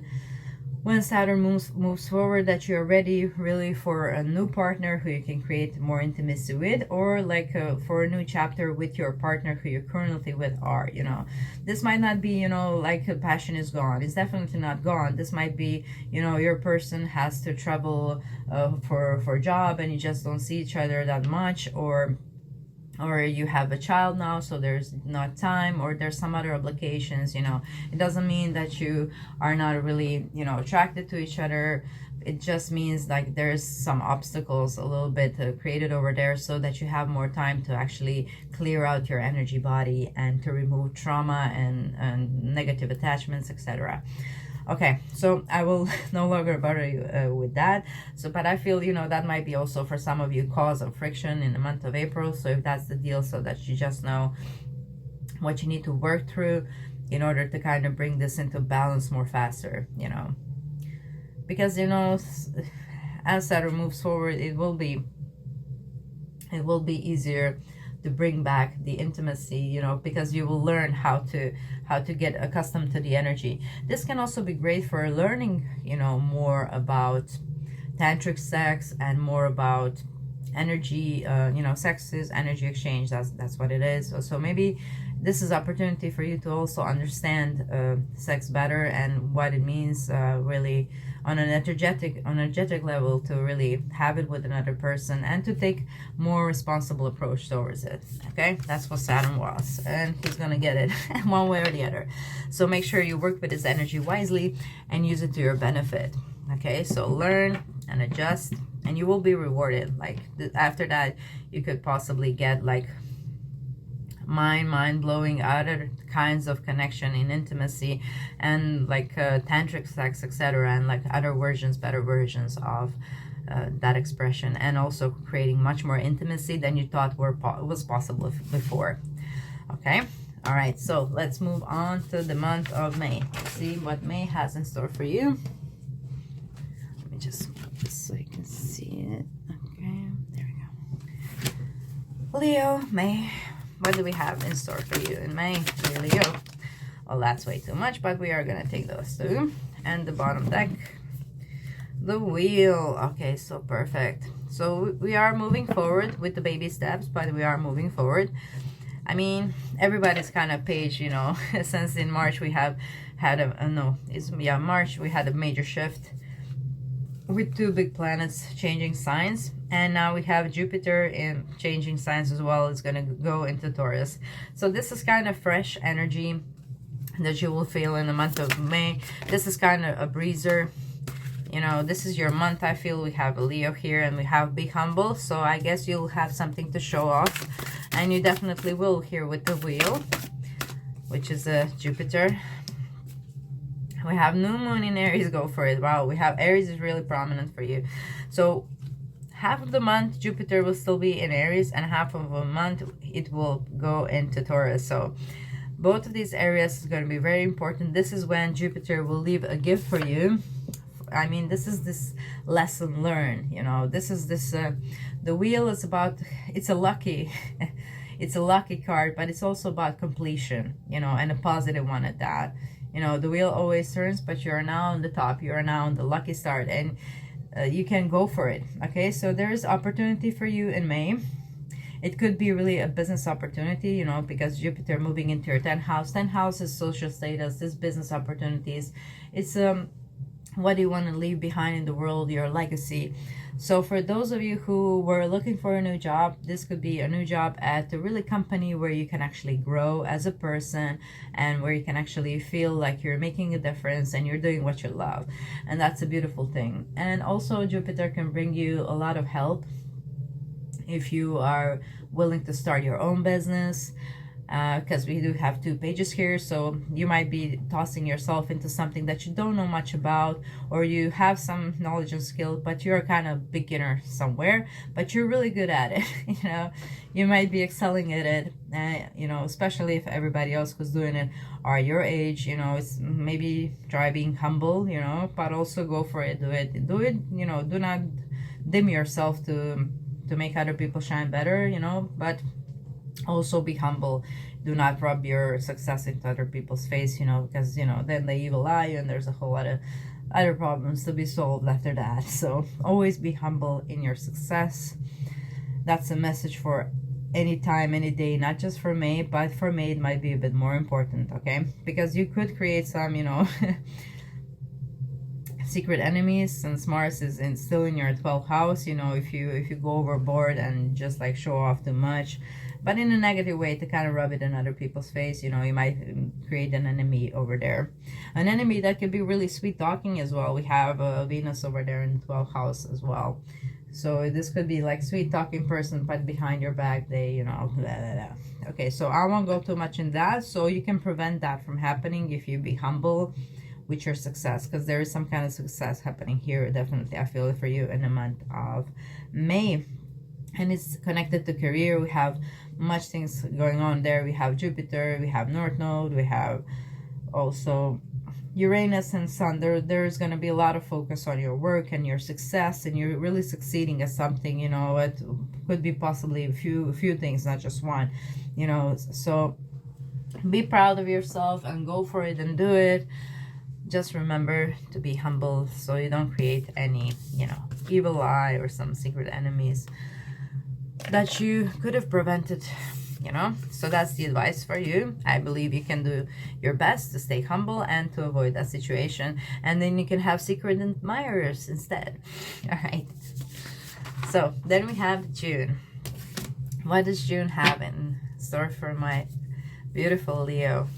when Saturn moves forward, that you're ready really for a new partner who you can create more intimacy with, or like for a new chapter with your partner who you're currently with are, you know. This might not be, you know, like passion is gone. It's definitely not gone. This might be, you know, your person has to travel for a job and you just don't see each other that much, or you have a child now, so there's not time, or there's some other obligations, you know. It doesn't mean that you are not really, you know, attracted to each other. It just means like there's some obstacles a little bit created over there, so that you have more time to actually clear out your energy body and to remove trauma and negative attachments, etc. Okay, so I will no longer bother you with that. So, but I feel, you know, that might be also for some of you cause of friction in the month of April. So if that's the deal, so that you just know what you need to work through in order to kind of bring this into balance more faster, you know. Because, you know, as Saturn moves forward, it will be easier to bring back the intimacy, you know, because you will learn how to get accustomed to the energy. This can also be great for learning, you know, more about tantric sex and more about energy. You know, sex is energy exchange. That's what it is. So maybe this is opportunity for you to also understand sex better and what it means really on an energetic level, to really have it with another person and to take more responsible approach towards it. Okay, that's what Saturn was, and he's gonna get it one way or the other. So make sure you work with his energy wisely and use it to your benefit. Okay, so learn and adjust, and you will be rewarded. Like after that, you could possibly get like mind-blowing other kinds of connection in intimacy and like tantric sex, etc., and like other versions, better versions of that expression, and also creating much more intimacy than you thought was possible before. Okay, all right, so let's move on to the month of May. Let's see what May has in store for you. Let me just move this so you can see it. Okay, there we go. Leo, May. What do we have in store for you in May, Leo? Well, that's way too much, but we are going to take those two. And the bottom deck, the wheel. Okay, so perfect. So we are moving forward with the baby steps, but we are moving forward. I mean, everybody's kind of page, you know, since in March we have had March we had a major shift with two big planets changing signs, and now we have Jupiter in changing signs as well. It's going to go into Taurus. So this is kind of fresh energy that you will feel in the month of May. This is kind of a breezer, you know, this is your month. I feel we have a Leo here and we have Be Humble. So I guess you'll have something to show off. And you definitely will here with the Wheel, which is a Jupiter. We have New Moon in Aries. Go for it. Wow, we have Aries is really prominent for you. So half of the month Jupiter will still be in Aries, and half of a month it will go into Taurus. So both of these areas is going to be very important. This is when Jupiter will leave a gift for you. I mean, this is this lesson learned, you know. This is this the Wheel is about, it's a lucky it's a lucky card, but it's also about completion, you know, and a positive one at that. You know, the wheel always turns, but you're now on the top. You are now on the lucky start, and you can go for it. Okay, so there is opportunity for you in May. It could be really a business opportunity, you know, because Jupiter moving into your 10th house. 10th house is social status, this business opportunities. It's what do you want to leave behind in the world, your legacy. So for those of you who were looking for a new job, this could be a new job at a really company where you can actually grow as a person, and where you can actually feel like you're making a difference and you're doing what you love. And that's a beautiful thing. And also Jupiter can bring you a lot of help if you are willing to start your own business, because we do have 2 pages here. So you might be tossing yourself into something that you don't know much about, or you have some knowledge and skill, but you're kind of beginner somewhere, but you're really good at it. You know, you might be excelling at it, you know, especially if everybody else who's doing it are your age. You know, it's maybe try being humble, you know, but also go for it. Do it, you know, do not dim yourself to make other people shine better, you know, but also be humble. Do not rub your success into other people's face, you know, because, you know, then they evil eye you, and there's a whole lot of other problems to be solved after that. So always be humble in your success. That's a message for any time, any day, not just for May, but for May it might be a bit more important, okay? Because you could create some, you know, secret enemies, since Mars is still in your 12th house. You know, if you go overboard and just like show off too much, but in a negative way, to kind of rub it in other people's face, you know, you might create an enemy over there. An enemy that could be really sweet talking as well. We have Venus over there in the 12th house as well. So this could be like sweet talking person, but behind your back they, you know, blah, blah, blah. Okay, so I won't go too much in that. So you can prevent that from happening if you be humble with your success, because there is some kind of success happening here. Definitely, I feel it for you in the month of May. And it's connected to career. We have much things going on there. We have Jupiter, we have North Node, we have also Uranus and Sun. There's going to be a lot of focus on your work and your success, and you're really succeeding at something. You know, it could be possibly a few things, not just one, you know. So be proud of yourself and go for it and do it. Just remember to be humble, so you don't create any, you know, evil eye or some secret enemies that you could have prevented, you know. So that's the advice for you. I believe you can do your best to stay humble and to avoid that situation, and then you can have secret admirers instead. All right, so then we have June. What does June have in store for my beautiful Leo?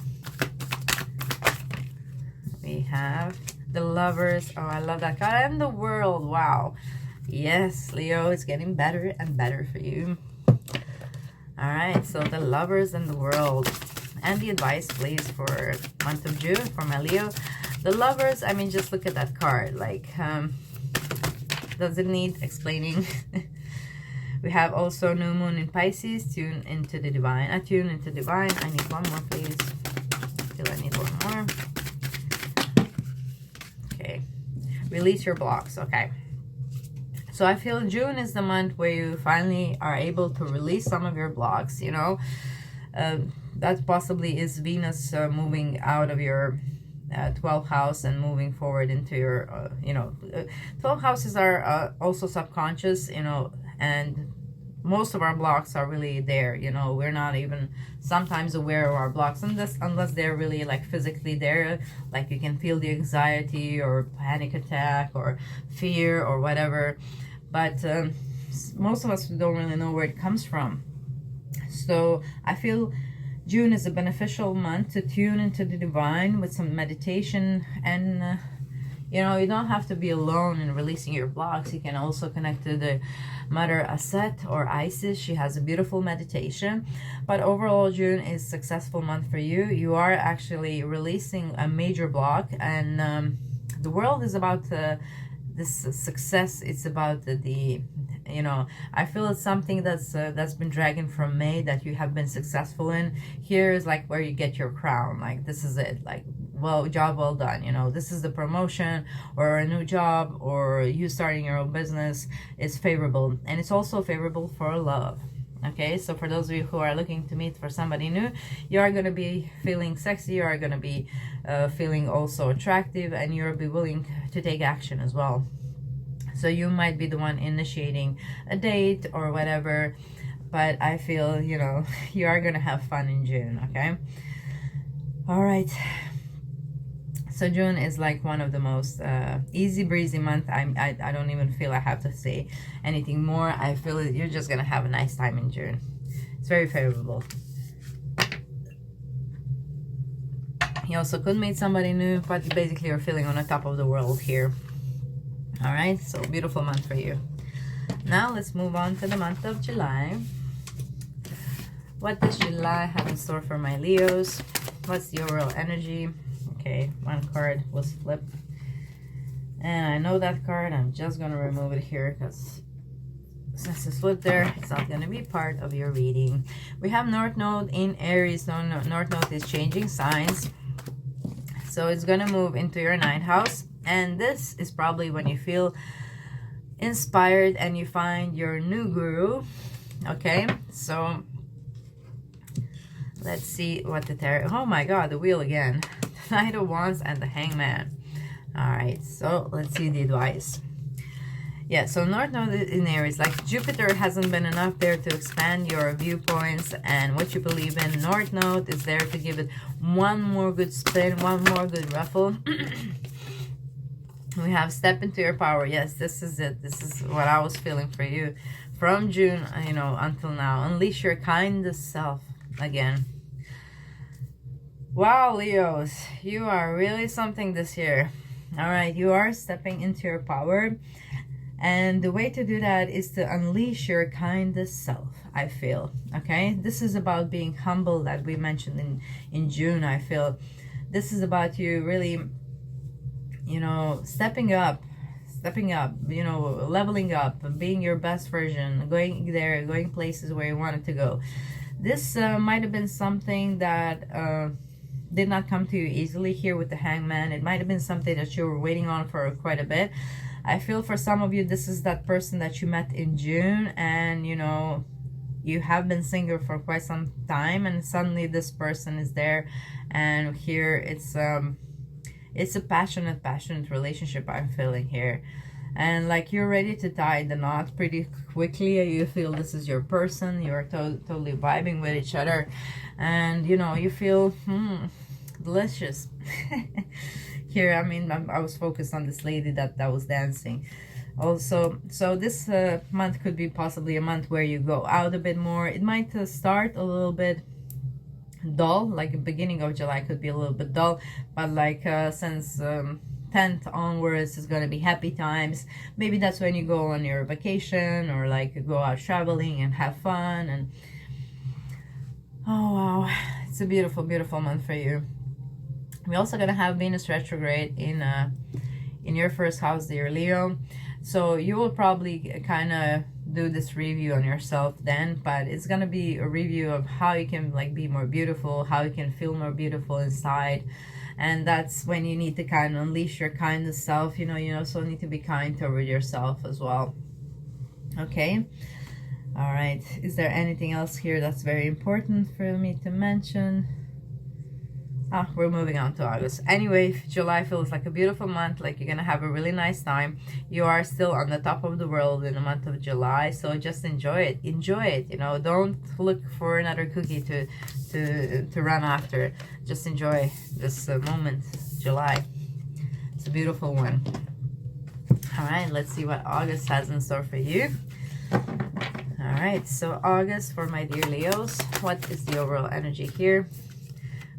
We have the Lovers. Oh, I love that card. And the World. Wow. Yes, Leo, it's getting better and better for you. All right, so the Lovers and the World. And the advice, please, for month of June for my Leo. The Lovers, I mean, just look at that card. Like, does it need explaining? We have also New Moon in Pisces. Tune into the divine. Tune into divine. I need one more, please. Still, I need one more. Okay. Release your blocks. Okay. So I feel June is the month where you finally are able to release some of your blocks, you know. That possibly is Venus moving out of your 12th house and moving forward into your, you know, 12 houses are also subconscious, you know, and most of our blocks are really there, you know. We're not even sometimes aware of our blocks unless they're really like physically there, like you can feel the anxiety or panic attack or fear or whatever. But most of us don't really know where it comes from. So I feel June is a beneficial month to tune into the divine with some meditation and You know, you don't have to be alone in releasing your blocks. You can also connect to the Mother Aset or Isis. She has a beautiful meditation. But overall, June is a successful month for you. You are actually releasing a major block, and the world is about this success. It's about the you know, I feel it's something that's been dragging from May that you have been successful in. Here is like where you get your crown. Like, this is it. Like, well, job well done. You know, this is the promotion or a new job or you starting your own business is favorable. And it's also favorable for love. Okay, so for those of you who are looking to meet for somebody new, you are going to be feeling sexy, you are going to be feeling also attractive, and you'll be willing to take action as well. So you might be the one initiating a date or whatever, but I feel, you know, you are going to have fun in June, okay? All right. So June is like one of the most easy breezy month. I don't even feel I have to say anything more. I feel you're just going to have a nice time in June. It's very favorable. You also could meet somebody new, but basically you're feeling on the top of the world here. All right, so beautiful month for you. Now let's move on to the month of July. What does July have in store for my Leos? What's the overall energy? Okay, one card was flipped. And I know that card. I'm just going to remove it here because since it's flipped there, it's not going to be part of your reading. We have North Node in Aries. North Node is changing signs. So it's going to move into your 9th house. And this is probably when you feel inspired and you find your new guru. Okay, so let's see what the tarot. Oh my god, the wheel again. The Knight of Wands and the Hangman. All right, so let's see the advice. Yeah, so North Node in Aries, like Jupiter hasn't been enough there to expand your viewpoints and what you believe in. North Node is there to give it one more good spin, one more good ruffle. We have step into your power. Yes, this is it. This is what I was feeling for you from June, you know, until now. Unleash your kindest self again. Wow, Leos, you are really something this year. All right, you are stepping into your power. And the way to do that is to unleash your kindest self, I feel. Okay, this is about being humble that we mentioned in June, I feel. This is about you really, you know, stepping up, you know, leveling up, being your best version, going there, going places where you wanted to go. This might have been something that did not come to you easily here with the Hangman. It might have been something that you were waiting on for quite a bit. I feel for some of you, this is that person that you met in June and, you know, you have been single for quite some time and suddenly this person is there. And here it's a passionate relationship I'm feeling here. And like you're ready to tie the knot pretty quickly. You feel this is your person. You're totally vibing with each other. And, you know, you feel delicious. Here, I mean, I was focused on this lady that was dancing. Also, so this month could be possibly a month where you go out a bit more. It might start a little bit dull, like the beginning of July could be a little bit dull, but like since 10th onwards is going to be happy times. Maybe that's when you go on your vacation or like go out traveling and have fun. And oh wow, it's a beautiful month for you. We're also going to have Venus retrograde in your first house, dear Leo. So you will probably kind of do this review on yourself then, but it's going to be a review of how you can like be more beautiful, how you can feel more beautiful inside. And that's when you need to kind of unleash your kindest self. You know, you also need to be kind toward yourself as well. Okay. All right. Is there anything else here that's very important for me to mention? We're moving on to August. Anyway, July feels like a beautiful month. Like you're gonna have a really nice time. You are still on the top of the world in the month of July, so just enjoy it. Enjoy it. You know, don't look for another cookie to run after. Just enjoy this moment, July. It's a beautiful one. All right, let's see what August has in store for you. All right, so August for my dear Leos. What is the overall energy here?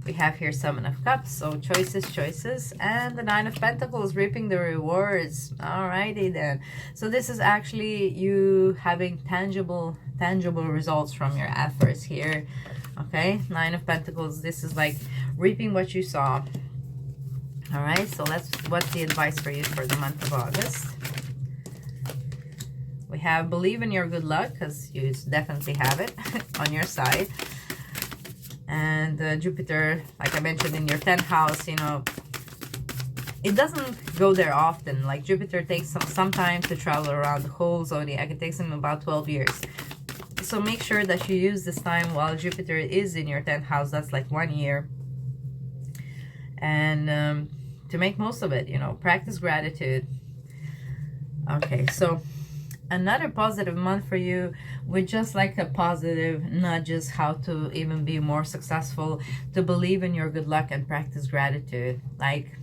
We have here Seven of Cups, so choices, and the Nine of Pentacles, reaping the rewards. Alrighty then. So this is actually you having tangible results from your efforts here. Okay, Nine of Pentacles, this is like reaping what you saw. Alright, so what's the advice for you for the month of August? We have believe in your good luck, because you definitely have it on your side. And Jupiter, like I mentioned, in your 10th house, you know, it doesn't go there often. Like Jupiter takes some time to travel around the whole zodiac. It takes him about 12 years. So make sure that you use this time while Jupiter is in your 10th house. That's like 1 year. And to make most of it, you know, practice gratitude. Okay, so another positive month for you with just like a positive nudges how to even be more successful, to believe in your good luck and practice gratitude. Like,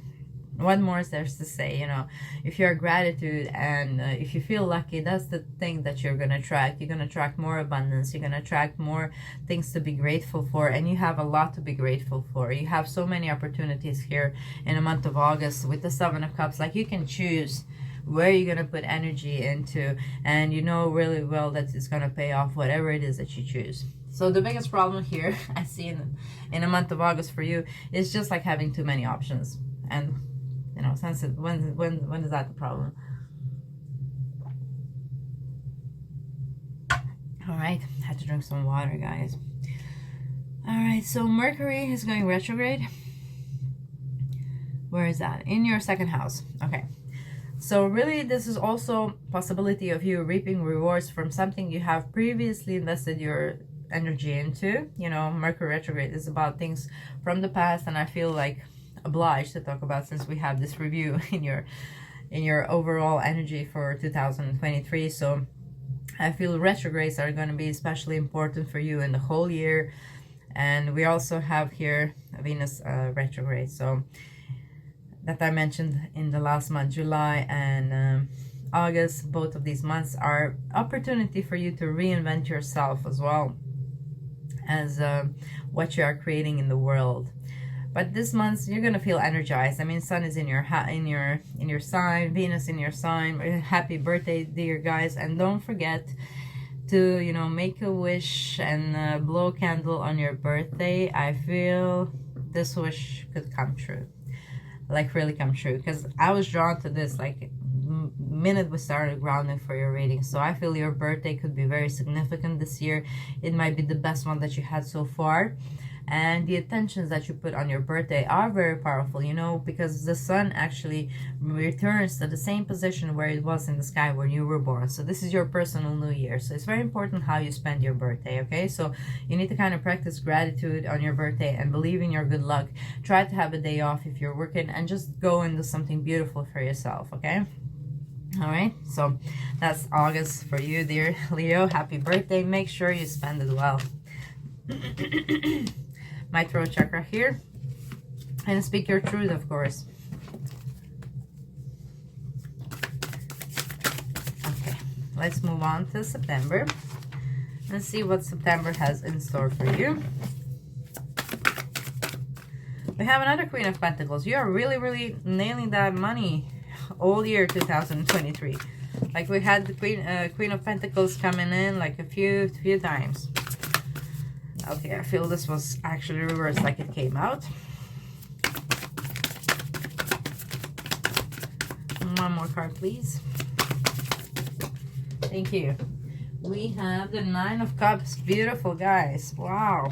what more is there to say? You know, if you're gratitude and if you feel lucky, that's the thing that you're going to attract. You're going to attract more abundance. You're going to attract more things to be grateful for. And you have a lot to be grateful for. You have so many opportunities here in the month of August with the Seven of Cups. Like, you can choose where you're going to put energy into, and you know really well that it's going to pay off whatever it is that you choose. So the biggest problem here I see in a month of August for you is just like having too many options. And you know, since when is that the problem? All right, had to drink some water, guys. All right, so Mercury is going retrograde. Where is that? In your 2nd house. Okay. So really, this is also possibility of you reaping rewards from something you have previously invested your energy into. You know, Mercury retrograde is about things from the past, and I feel like obliged to talk about, since we have this review in your overall energy for 2023. So I feel retrogrades are going to be especially important for you in the whole year. And we also have here Venus retrograde, so that I mentioned in the last month, July and August. Both of these months are opportunity for you to reinvent yourself as well as what you are creating in the world. But this month you're gonna feel energized. I mean, Sun is in your sign, Venus in your sign. Happy birthday, dear guys! And don't forget to, you know, make a wish and blow a candle on your birthday. I feel this wish could come true. Like, really come true, because I was drawn to this like minute we started grounding for your reading. So I feel your birthday could be very significant this year. It might be the best one that you had so far, and the intentions that you put on your birthday are very powerful, you know, because the sun actually returns to the same position where it was in the sky when you were born. So this is your personal new year, so it's very important how you spend your birthday. Okay, so you need to kind of practice gratitude on your birthday and believe in your good luck. Try to have a day off if you're working, and just go and do something beautiful for yourself. Okay, all right, so that's August for you, dear Leo. Happy birthday. Make sure you spend it well. My throat chakra here, and speak your truth, of course. Okay, let's move on to September and see what September has in store for you. We have another Queen of Pentacles. You are really nailing that money all year 2023. Like, we had the Queen of Pentacles coming in like a few times. Okay, I feel this was actually reversed like it came out. One more card, please. Thank you. We have the Nine of Cups. Beautiful, guys. Wow.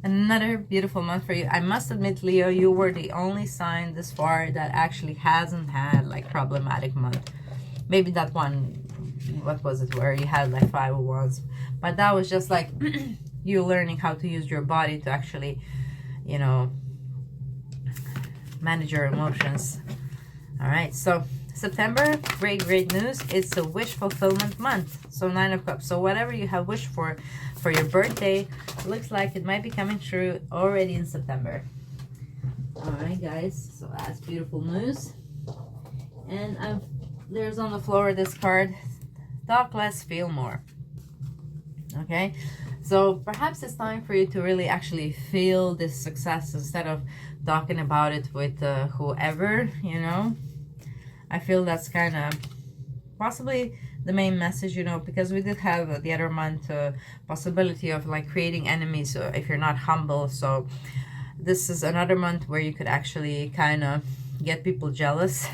Another beautiful month for you. I must admit, Leo, you were the only sign this far that actually hasn't had like problematic month. Maybe that one, what was it, where you had like 5 of Wands, but that was just like you learning how to use your body to actually, you know, manage your emotions. All right, so September, great news. It's a wish fulfillment month. So 9 of Cups. So whatever you have wished for your birthday, looks like it might be coming true already in September. All right, guys, so that's beautiful news. And there's on the floor this card, talk less, feel more. Okay, So perhaps it's time for you to really actually feel this success instead of talking about it with whoever, you know. I feel that's kind of possibly the main message, you know, because we did have the other month possibility of like creating enemies if you're not humble. So this is another month where you could actually kind of get people jealous.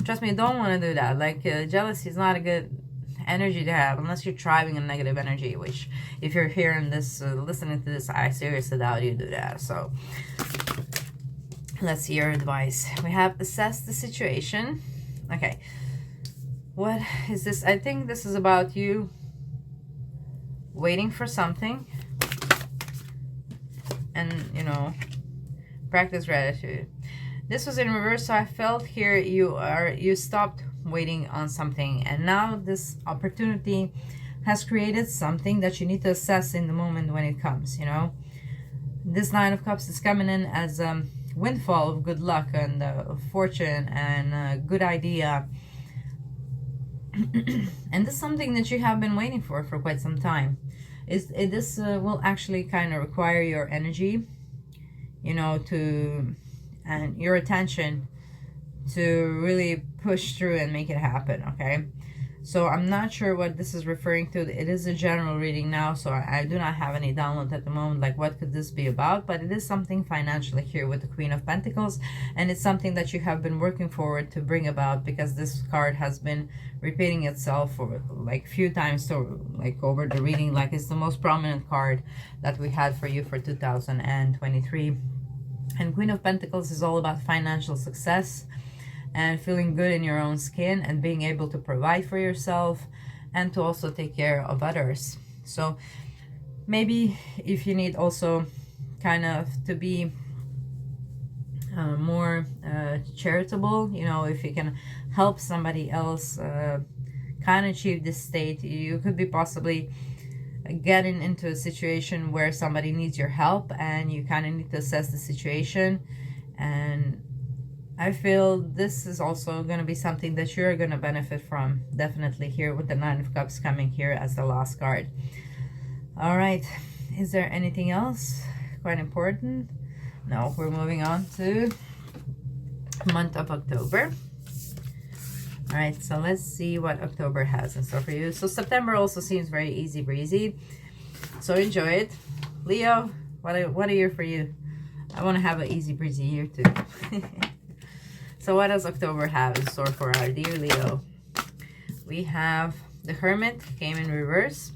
Trust me, you don't want to do that. Like jealousy is not a good energy to have unless you're thriving in negative energy, which if you're hearing this listening to this, I seriously doubt you do that. So let's see your advice. We have assess the situation. Okay, what is this? I think this is about you waiting for something and, you know, practice gratitude. This was in reverse, so I felt here you stopped waiting on something, and now this opportunity has created something that you need to assess in the moment when it comes, you know. This Nine of Cups is coming in as a windfall of good luck and fortune and a good idea. And this is something that you have been waiting for quite some time. This will actually kind of require your energy, you know, and your attention to really push through and make it happen, okay? So I'm not sure what this is referring to. It is a general reading now, so I do not have any download at the moment, like what could this be about, but it is something financially here with the Queen of Pentacles, and it's something that you have been working forward to bring about, because this card has been repeating itself for like few times, so like over the reading, like it's the most prominent card that we had for you for 2023. And Queen of Pentacles is all about financial success and feeling good in your own skin and being able to provide for yourself and to also take care of others. So maybe if you need also kind of to be more charitable, you know, if you can help somebody else kind of achieve this state, you could be possibly getting into a situation where somebody needs your help and you kind of need to assess the situation. And I feel this is also going to be something that you're going to benefit from, definitely here with the Nine of Cups coming here as the last card. All right, is there anything else quite important? No, we're moving on to month of October. All right, so let's see what October has in store for you. So September also seems very easy breezy, so enjoy it. Leo, what a year for you. I want to have an easy breezy year too. So what does October have in store for our dear Leo? We have the Hermit, came in reverse.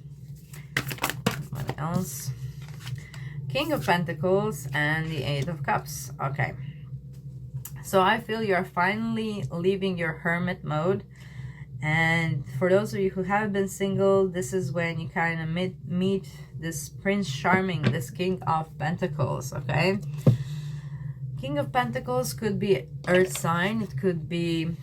What else? King of Pentacles and the Eight of Cups. Okay. So I feel you're finally leaving your hermit mode. And for those of you who have been single, this is when you kind of meet this Prince Charming, this King of Pentacles, okay? King of Pentacles could be Earth sign, it could be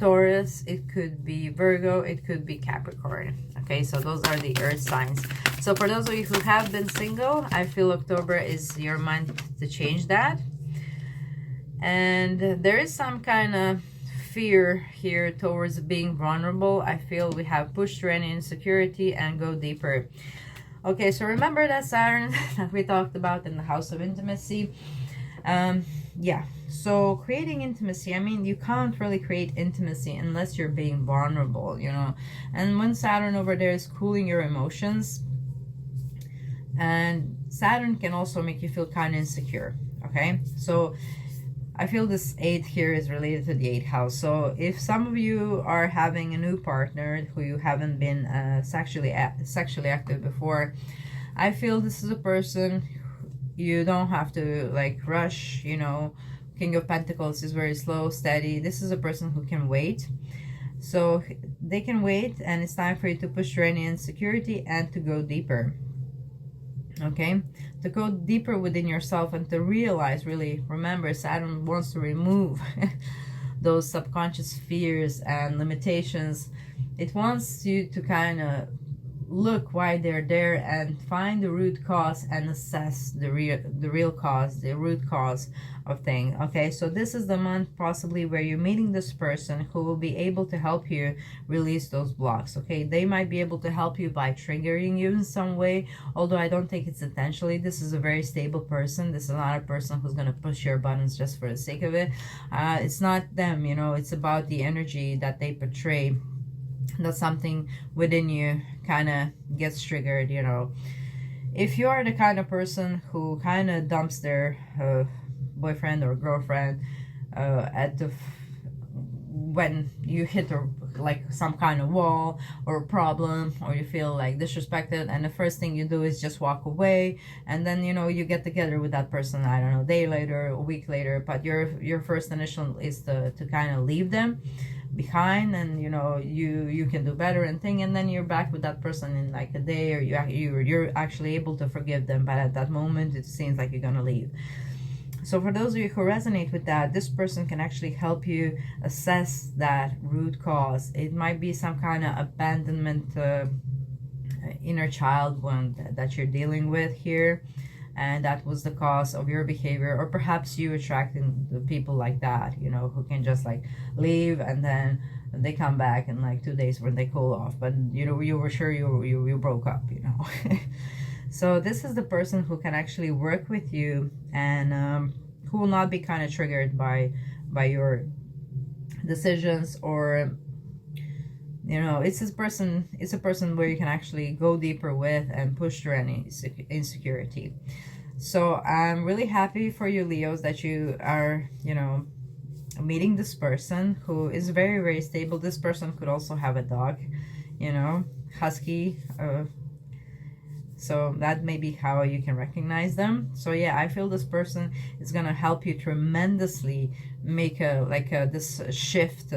Taurus, it could be Virgo, it could be Capricorn. Okay, so those are the Earth signs. So for those of you who have been single, I feel October is your month to change that. And there is some kind of fear here towards being vulnerable. I feel we have pushed through any insecurity and go deeper. Okay, so remember that Saturn that we talked about in the House of Intimacy. Yeah, so creating intimacy, I mean, you can't really create intimacy unless you're being vulnerable, you know. And when Saturn over there is cooling your emotions, and Saturn can also make you feel kind of insecure, okay? So I feel this 8 here is related to the 8th house. So if some of you are having a new partner who you haven't been sexually active before, I feel this is a person you don't have to like rush, you know. King of Pentacles is very slow, steady. This is a person who can wait. So they can wait, and it's time for you to push through any insecurity and to go deeper. Okay, to go deeper within yourself and to realize, really remember, Saturn wants to remove those subconscious fears and limitations. It wants you to kind of look why they're there and find the root cause and assess the real cause, the root cause of thing. Okay, so this is the month possibly where you're meeting this person who will be able to help you release those blocks. Okay, they might be able to help you by triggering you in some way, although I don't think it's intentionally. This is a very stable person. This is not a person who's going to push your buttons just for the sake of it. It's not them, you know, it's about the energy that they portray, that something within you kind of gets triggered, you know. If you are the kind of person who kind of dumps their boyfriend or girlfriend at the when you hit like some kind of wall or problem, or you feel like disrespected, and the first thing you do is just walk away, and then, you know, you get together with that person, I don't know, a day later, a week later, but your first initial is to kind of leave them behind, and you know, you can do better and thing, and then you're back with that person in like a day, or you're actually able to forgive them, but at that moment it seems like you're gonna leave. So for those of you who resonate with that, this person can actually help you assess that root cause. It might be some kind of abandonment, inner child wound that you're dealing with here, and that was the cause of your behavior, or perhaps you attracting the people like that, you know, who can just like leave and then they come back in like 2 days when they cool off, but you know, you were sure you broke up, you know. So this is the person who can actually work with you, and who will not be kind of triggered by your decisions, or you know, it's a person where you can actually go deeper with and push through any insecurity. So I'm really happy for you, Leos, that you are, you know, meeting this person who is very, very stable. This person could also have a dog, you know, husky, so that may be how you can recognize them. So yeah, I feel this person is gonna help you tremendously make this shift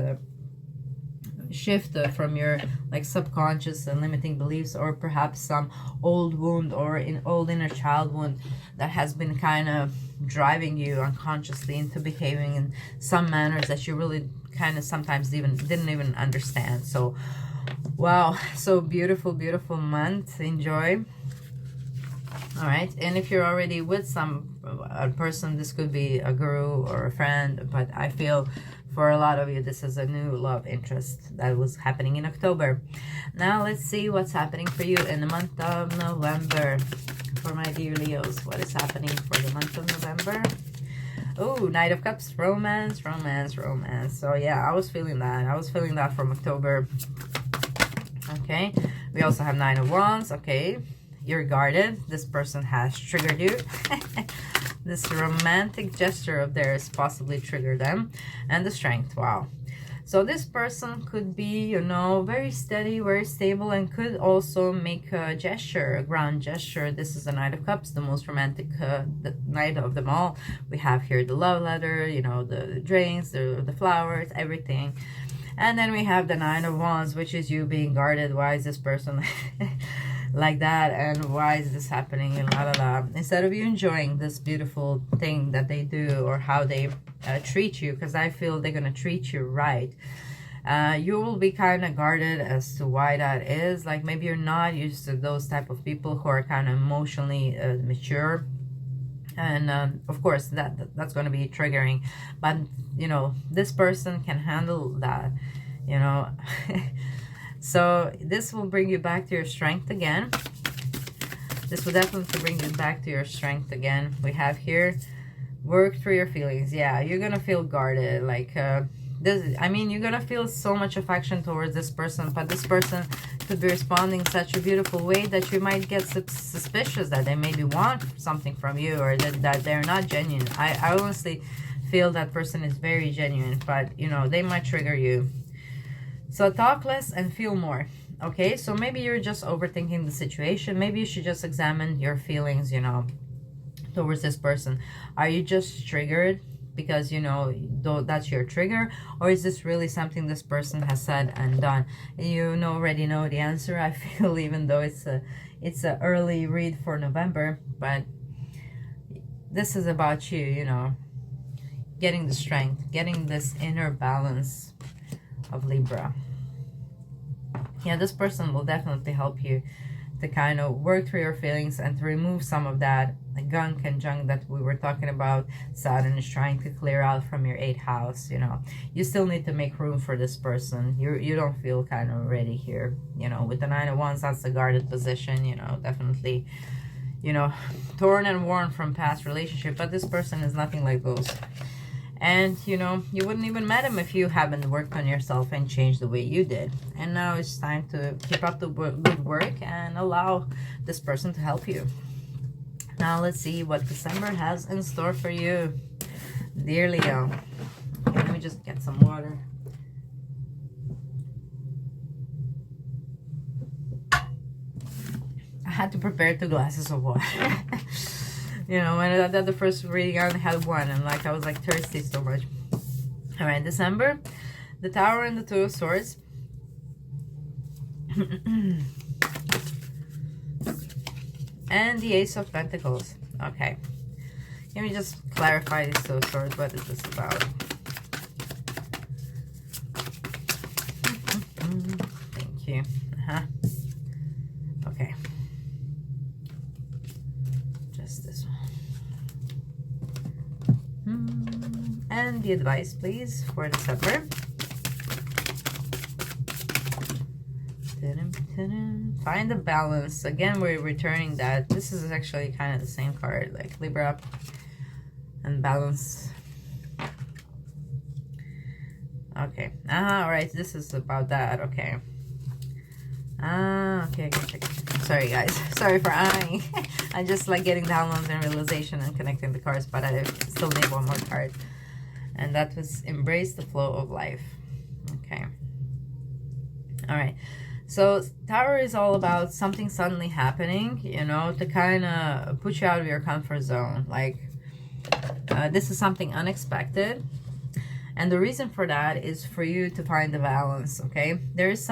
from your like subconscious and limiting beliefs, or perhaps some old wound or old inner child wound that has been kind of driving you unconsciously into behaving in some manners that you really kind of sometimes didn't even understand. So wow, so beautiful, beautiful month. Enjoy. All right, and if you're already with a person, this could be a guru or a friend, but I feel for a lot of you this is a new love interest that was happening in October. Now let's see what's happening for you in the month of November. For my dear Leos, what is happening for the month of November? Oh, Knight of Cups, romance, romance, romance. So yeah, I was feeling that from October. Okay, we also have Nine of Wands. Okay, you're guarded. This person has triggered you. This romantic gesture of theirs possibly triggered them. And the Strength. Wow. So this person could be, you know, very steady, very stable, and could also make a gesture, a grand gesture. This is the Knight of Cups, the most romantic the knight of them all. We have here the love letter, you know, the drinks, the flowers, everything. And then we have the Nine of Wands, which is you being guarded. Why is this person like that, and why is this happening, and la la la. Instead of you enjoying this beautiful thing that they do, or how they treat you, because I feel they're gonna treat you right, you will be kind of guarded as to why that is. Like maybe you're not used to those type of people who are kind of emotionally mature, and of course that's going to be triggering, but you know, this person can handle that, you know. So this will bring you back to your strength again. This will definitely bring you back to your strength again. We have here, work through your feelings. Yeah, you're gonna feel guarded. Like this, I mean, you're gonna feel so much affection towards this person, but this person could be responding in such a beautiful way that you might get suspicious that they maybe want something from you, or that they're not genuine. I honestly feel that person is very genuine, but you know, they might trigger you. So talk less and feel more. Okay, so maybe you're just overthinking the situation. Maybe you should just examine your feelings, you know, towards this person. Are you just triggered because, you know, that's your trigger, or is this really something this person has said and done? You already know the answer, I feel, even though it's a early read for November, but this is about you, you know, getting the strength, getting this inner balance of Libra. Yeah, this person will definitely help you to kind of work through your feelings and to remove some of that gunk and junk that we were talking about. Saturn is trying to clear out from your 8th house. You know, you still need to make room for this person. You don't feel kind of ready here. You know, with the 9 of Wands, that's the guarded position. You know, definitely, you know, torn and worn from past relationship, but this person is nothing like those. And, you know, you wouldn't even met him if you haven't worked on yourself and changed the way you did. And now it's time to keep up the good work and allow this person to help you. Now let's see what December has in store for you, dear Leo. Okay, let me just get some water. I had to prepare 2 glasses of water. You know, when I did the first reading, I only had 1, and like I was like thirsty so much. All right, December, the Tower and the 2 of Swords. And the Ace of Pentacles. Okay, let me just clarify these 2 of Swords. What is this about? Thank you. Okay. Just this one. And the advice, please, for December. Find the balance. Again, we're returning that. This is actually kind of the same card, like Libra and balance. Okay. All right. This is about that. Okay. Okay. Sorry, guys. Sorry for eyeing. I'm just like getting downloads and realization and connecting the cards, but I still need one more card. And that was embrace the flow of life. Okay. All right. So Tower is all about something suddenly happening, you know, to kind of put you out of your comfort zone. Like this is something unexpected. And the reason for that is for you to find the balance, okay? There's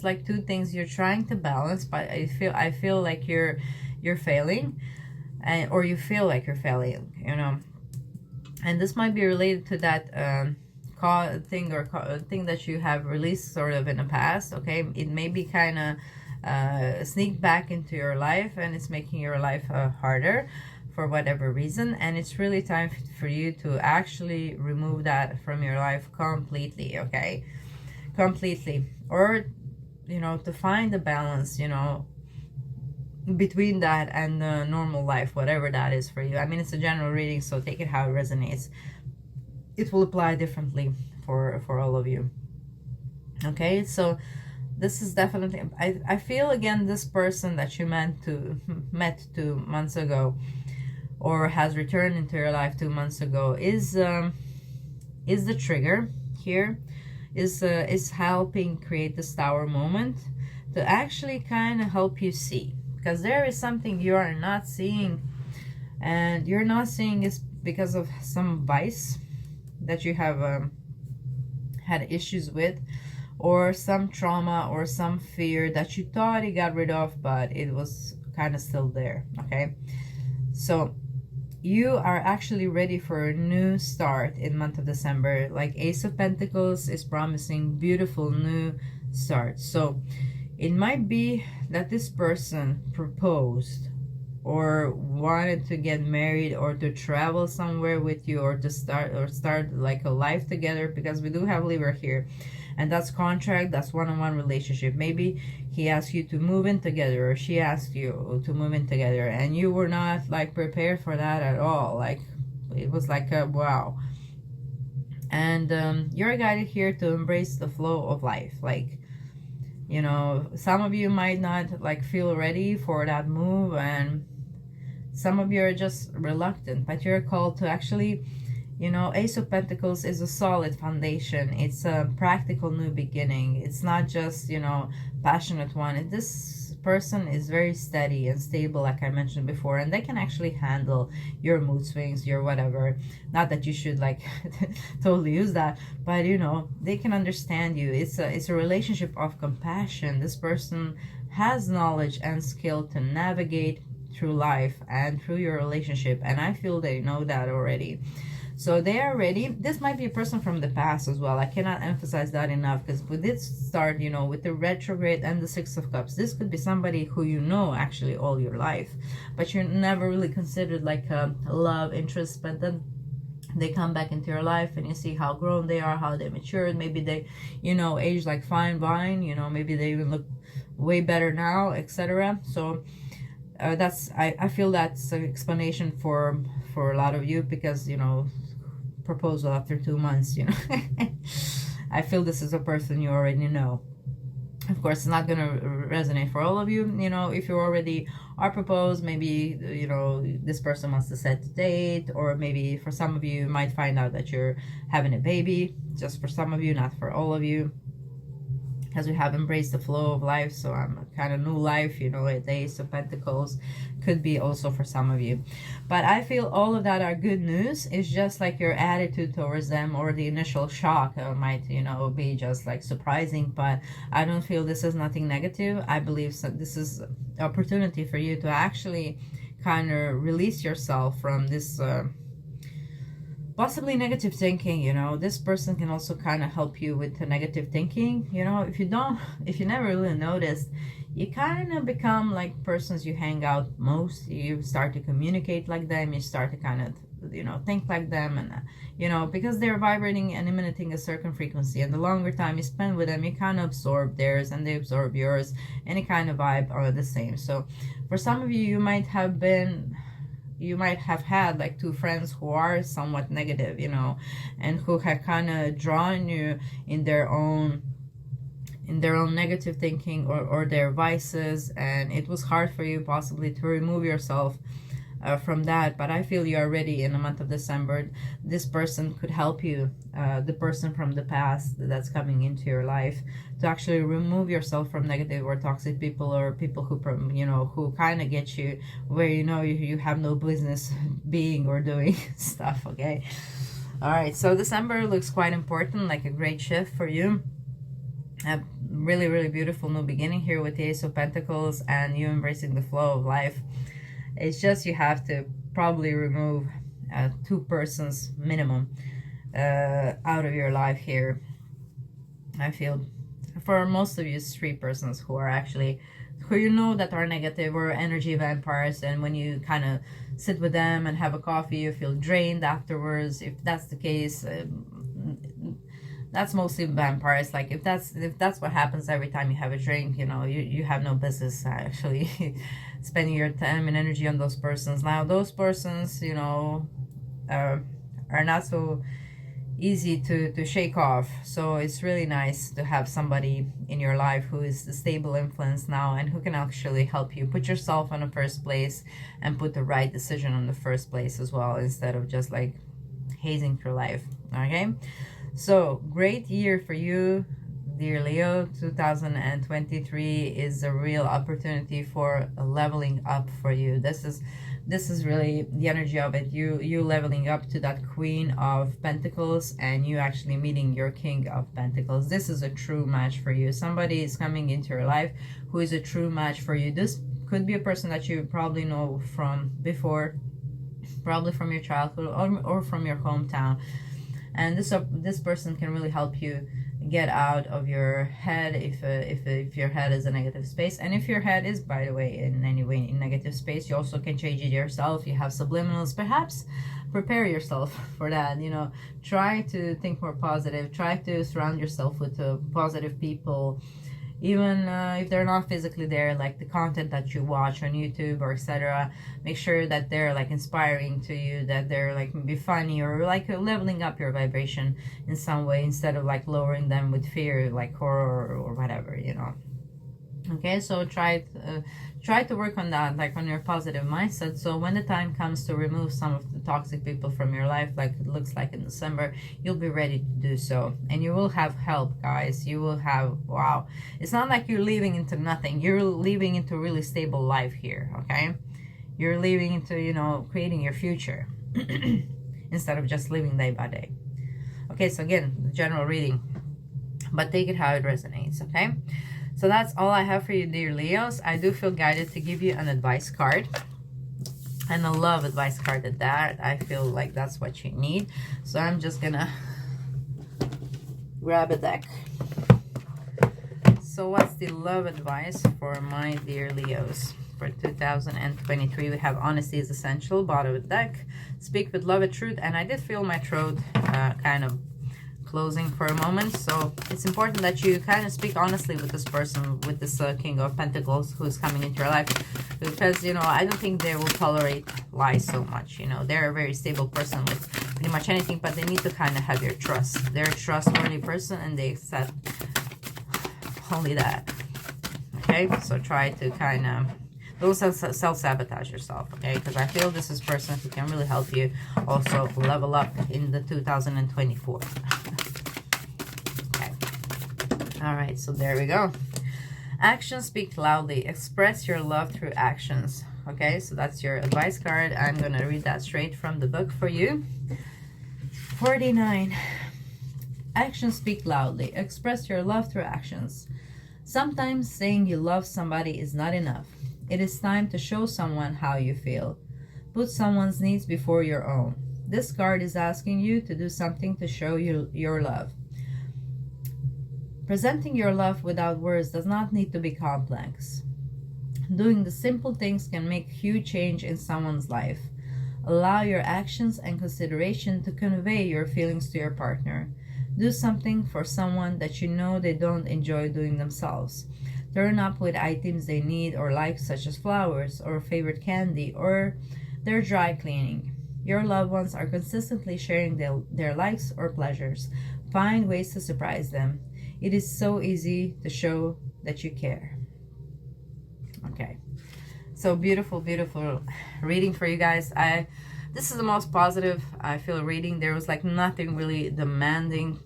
like 2 things you're trying to balance, but I feel like you're failing, or you feel like you're failing, you know. And this might be related to that thing that you have released sort of in the past, okay? It may be kind of sneak back into your life, and it's making your life harder for whatever reason, and it's really time for you to actually remove that from your life completely, okay? Completely. Or, you know, to find the balance, you know, between that and the normal life, whatever that is for you. I mean, it's a general reading, so take it how it resonates. It will apply differently for all of you. Okay, so this is definitely, I feel again, this person that you met 2 months ago, or has returned into your life 2 months ago, is the trigger here, is helping create this Tower moment to actually kind of help you see, because there is something you are not seeing, and you're not seeing is because of some vice that you have had issues with, or some trauma or some fear that you thought you got rid of, but it was kind of still there, okay? So you are actually ready for a new start in month of December. Like Ace of Pentacles is promising beautiful new start. So it might be that this person proposed or wanted to get married or to travel somewhere with you, or to start like a life together, because we do have Libra here, and that's contract, that's one-on-one relationship. Maybe he asked you to move in together, or she asked you to move in together, and you were not like prepared for that at all. Like it was like a wow. And you're guided here to embrace the flow of life. Like, you know, some of you might not like feel ready for that move, and some of you are just reluctant, but you're called to actually, you know, Ace of Pentacles is a solid foundation. It's a practical new beginning. It's not just, you know, passionate one. This person is very steady and stable, like I mentioned before, and they can actually handle your mood swings, your whatever. Not that you should like totally use that, but you know, they can understand you. It's a relationship of compassion. This person has knowledge and skill to navigate through life and through your relationship, and I feel they know that already. So they are ready. This might be a person from the past as well. I cannot emphasize that enough, because with this start, you know, with the retrograde and the Six of Cups, this could be somebody who you know actually all your life, but you're never really considered like a love interest. But then they come back into your life and you see how grown they are, how they matured. Maybe they, you know, age like fine wine, you know, maybe they even look way better now, etc. So that's, I feel that's an explanation for a lot of you, because, you know, proposal after 2 months, you know. I feel this is a person you already know. Of course, it's not going to resonate for all of you. You know, if you already are proposed, maybe, you know, this person wants to set a date, or maybe for some of you, you might find out that you're having a baby. Just for some of you, not for all of you, because we have embraced the flow of life. So I'm a kind of new life, you know, the Ace of Pentacles could be also for some of you. But I feel all of that are good news. It's just like your attitude towards them, or the initial shock might, you know, be just like surprising. But I don't feel this is nothing negative. I believe this is an opportunity for you to actually kind of release yourself from this possibly negative thinking. You know, this person can also kind of help you with the negative thinking. You know, if you never really noticed, you kind of become like persons you hang out most. You start to communicate like them. You start to kind of, you know, think like them. And you know, because they're vibrating and emitting a certain frequency, and the longer time you spend with them, you kind of absorb theirs and they absorb yours, and it kind of vibe are the same. So for some of you, you might have had like 2 friends who are somewhat negative, you know, and who have kind of drawn you in their own negative thinking, or their vices, and it was hard for you possibly to remove yourself from that. But I feel you are ready in the month of December. This person could help you, the person from the past that's coming into your life, to actually remove yourself from negative or toxic people, or people who, you know, who kind of get you where, you know, you have no business being or doing stuff. Okay, all right, so December looks quite important, like a great shift for you. A really, really beautiful new beginning here with the Ace of Pentacles, and you embracing the flow of life. It's just you have to probably remove 2 persons minimum out of your life here. I feel for most of you, it's 3 persons who are actually, who you know that are negative or energy vampires, and when you kind of sit with them and have a coffee, you feel drained afterwards. If that's the case, that's mostly vampires. Like if that's what happens every time you have a drink, you know, you have no business actually spending your time and energy on those persons. Now those persons, you know, are not so easy to shake off. So it's really nice to have somebody in your life who is a stable influence now, and who can actually help you put yourself on the first place and put the right decision on the first place as well, instead of just like hazing through life. Okay, so great year for you, dear Leo. 2023 is a real opportunity for a leveling up for you. This is really the energy of it. You leveling up to that Queen of Pentacles, and you actually meeting your King of Pentacles. This is a true match for you. Somebody is coming into your life who is a true match for you. This could be a person that you probably know from before, probably from your childhood, or from your hometown. And this person can really help you get out of your head if your head is a negative space. And if your head is, by the way, in any way in negative space, you also can change it yourself. You have subliminals. Perhaps prepare yourself for that. You know, try to think more positive. Try to surround yourself with positive people, even if they're not physically there. Like the content that you watch on YouTube or etc., make sure that they're like inspiring to you, that they're like maybe funny, or like leveling up your vibration in some way, instead of like lowering them with fear, like horror or whatever, you know. Okay, so try to work on that, like on your positive mindset. So when the time comes to remove some of the toxic people from your life, like it looks like in December, you'll be ready to do so. And you will have help, guys. You will have, wow. It's not like you're leaving into nothing. You're leaving into really stable life here, okay? You're leaving into, you know, creating your future instead of just living day by day. Okay, so again, the general reading, but take it how it resonates, okay? So that's all I have for you, dear Leos. I do feel guided to give you an advice card. and a love advice card at that. I feel like that's what you need. So I'm just gonna grab a deck. So what's the love advice for my dear Leos for 2023? We have honesty is essential, bottom of the deck. Speak with love and truth. And I did feel my throat kind of closing for a moment. So it's important that you kind of speak honestly with this person, with this King of Pentacles who's coming into your life. Because, you know, I don't think they will tolerate lies so much. You know, they're a very stable person with pretty much anything, but they need to kind of have your trust. They're a trustworthy person and they accept only that. Okay, so try to kind of don't self-sabotage yourself, okay? Because I feel this is a person who can really help you also level up in the 2024. Okay, all right, so there we go. Actions speak loudly. Express your love through actions. Okay, so that's your advice card. I'm gonna read that straight from the book for you. 49. Actions speak loudly. Express your love through actions. Sometimes saying you love somebody is not enough. It is time to show someone how you feel. Put someone's needs before your own. This card is asking you to do something to show your love. Presenting your love without words does not need to be complex. Doing the simple things can make huge change in someone's life. Allow your actions and consideration to convey your feelings to your partner. Do something for someone that you know they don't enjoy doing themselves. Turn up with items they need or like, such as flowers or favorite candy or their dry cleaning. Your loved ones are consistently sharing their likes or pleasures. Find ways to surprise them. It is so easy to show that you care. Okay, so beautiful, beautiful reading for you guys. This is the most positive I feel reading. There was like nothing really demanding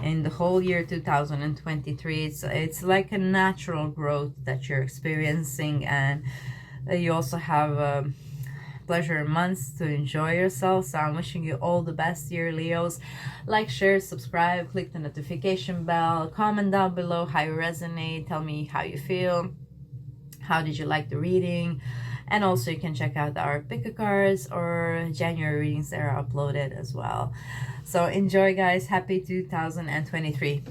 in the whole year 2023. It's like a natural growth that you're experiencing, and you also have pleasure months to enjoy yourself. So I'm wishing you all the best, dear Leos. Like, share, subscribe, click the notification bell, comment down below how you resonate, tell me how you feel, how did you like the reading. And also you can check out our pick a cards or January readings that are uploaded as well. So enjoy, guys. Happy 2023.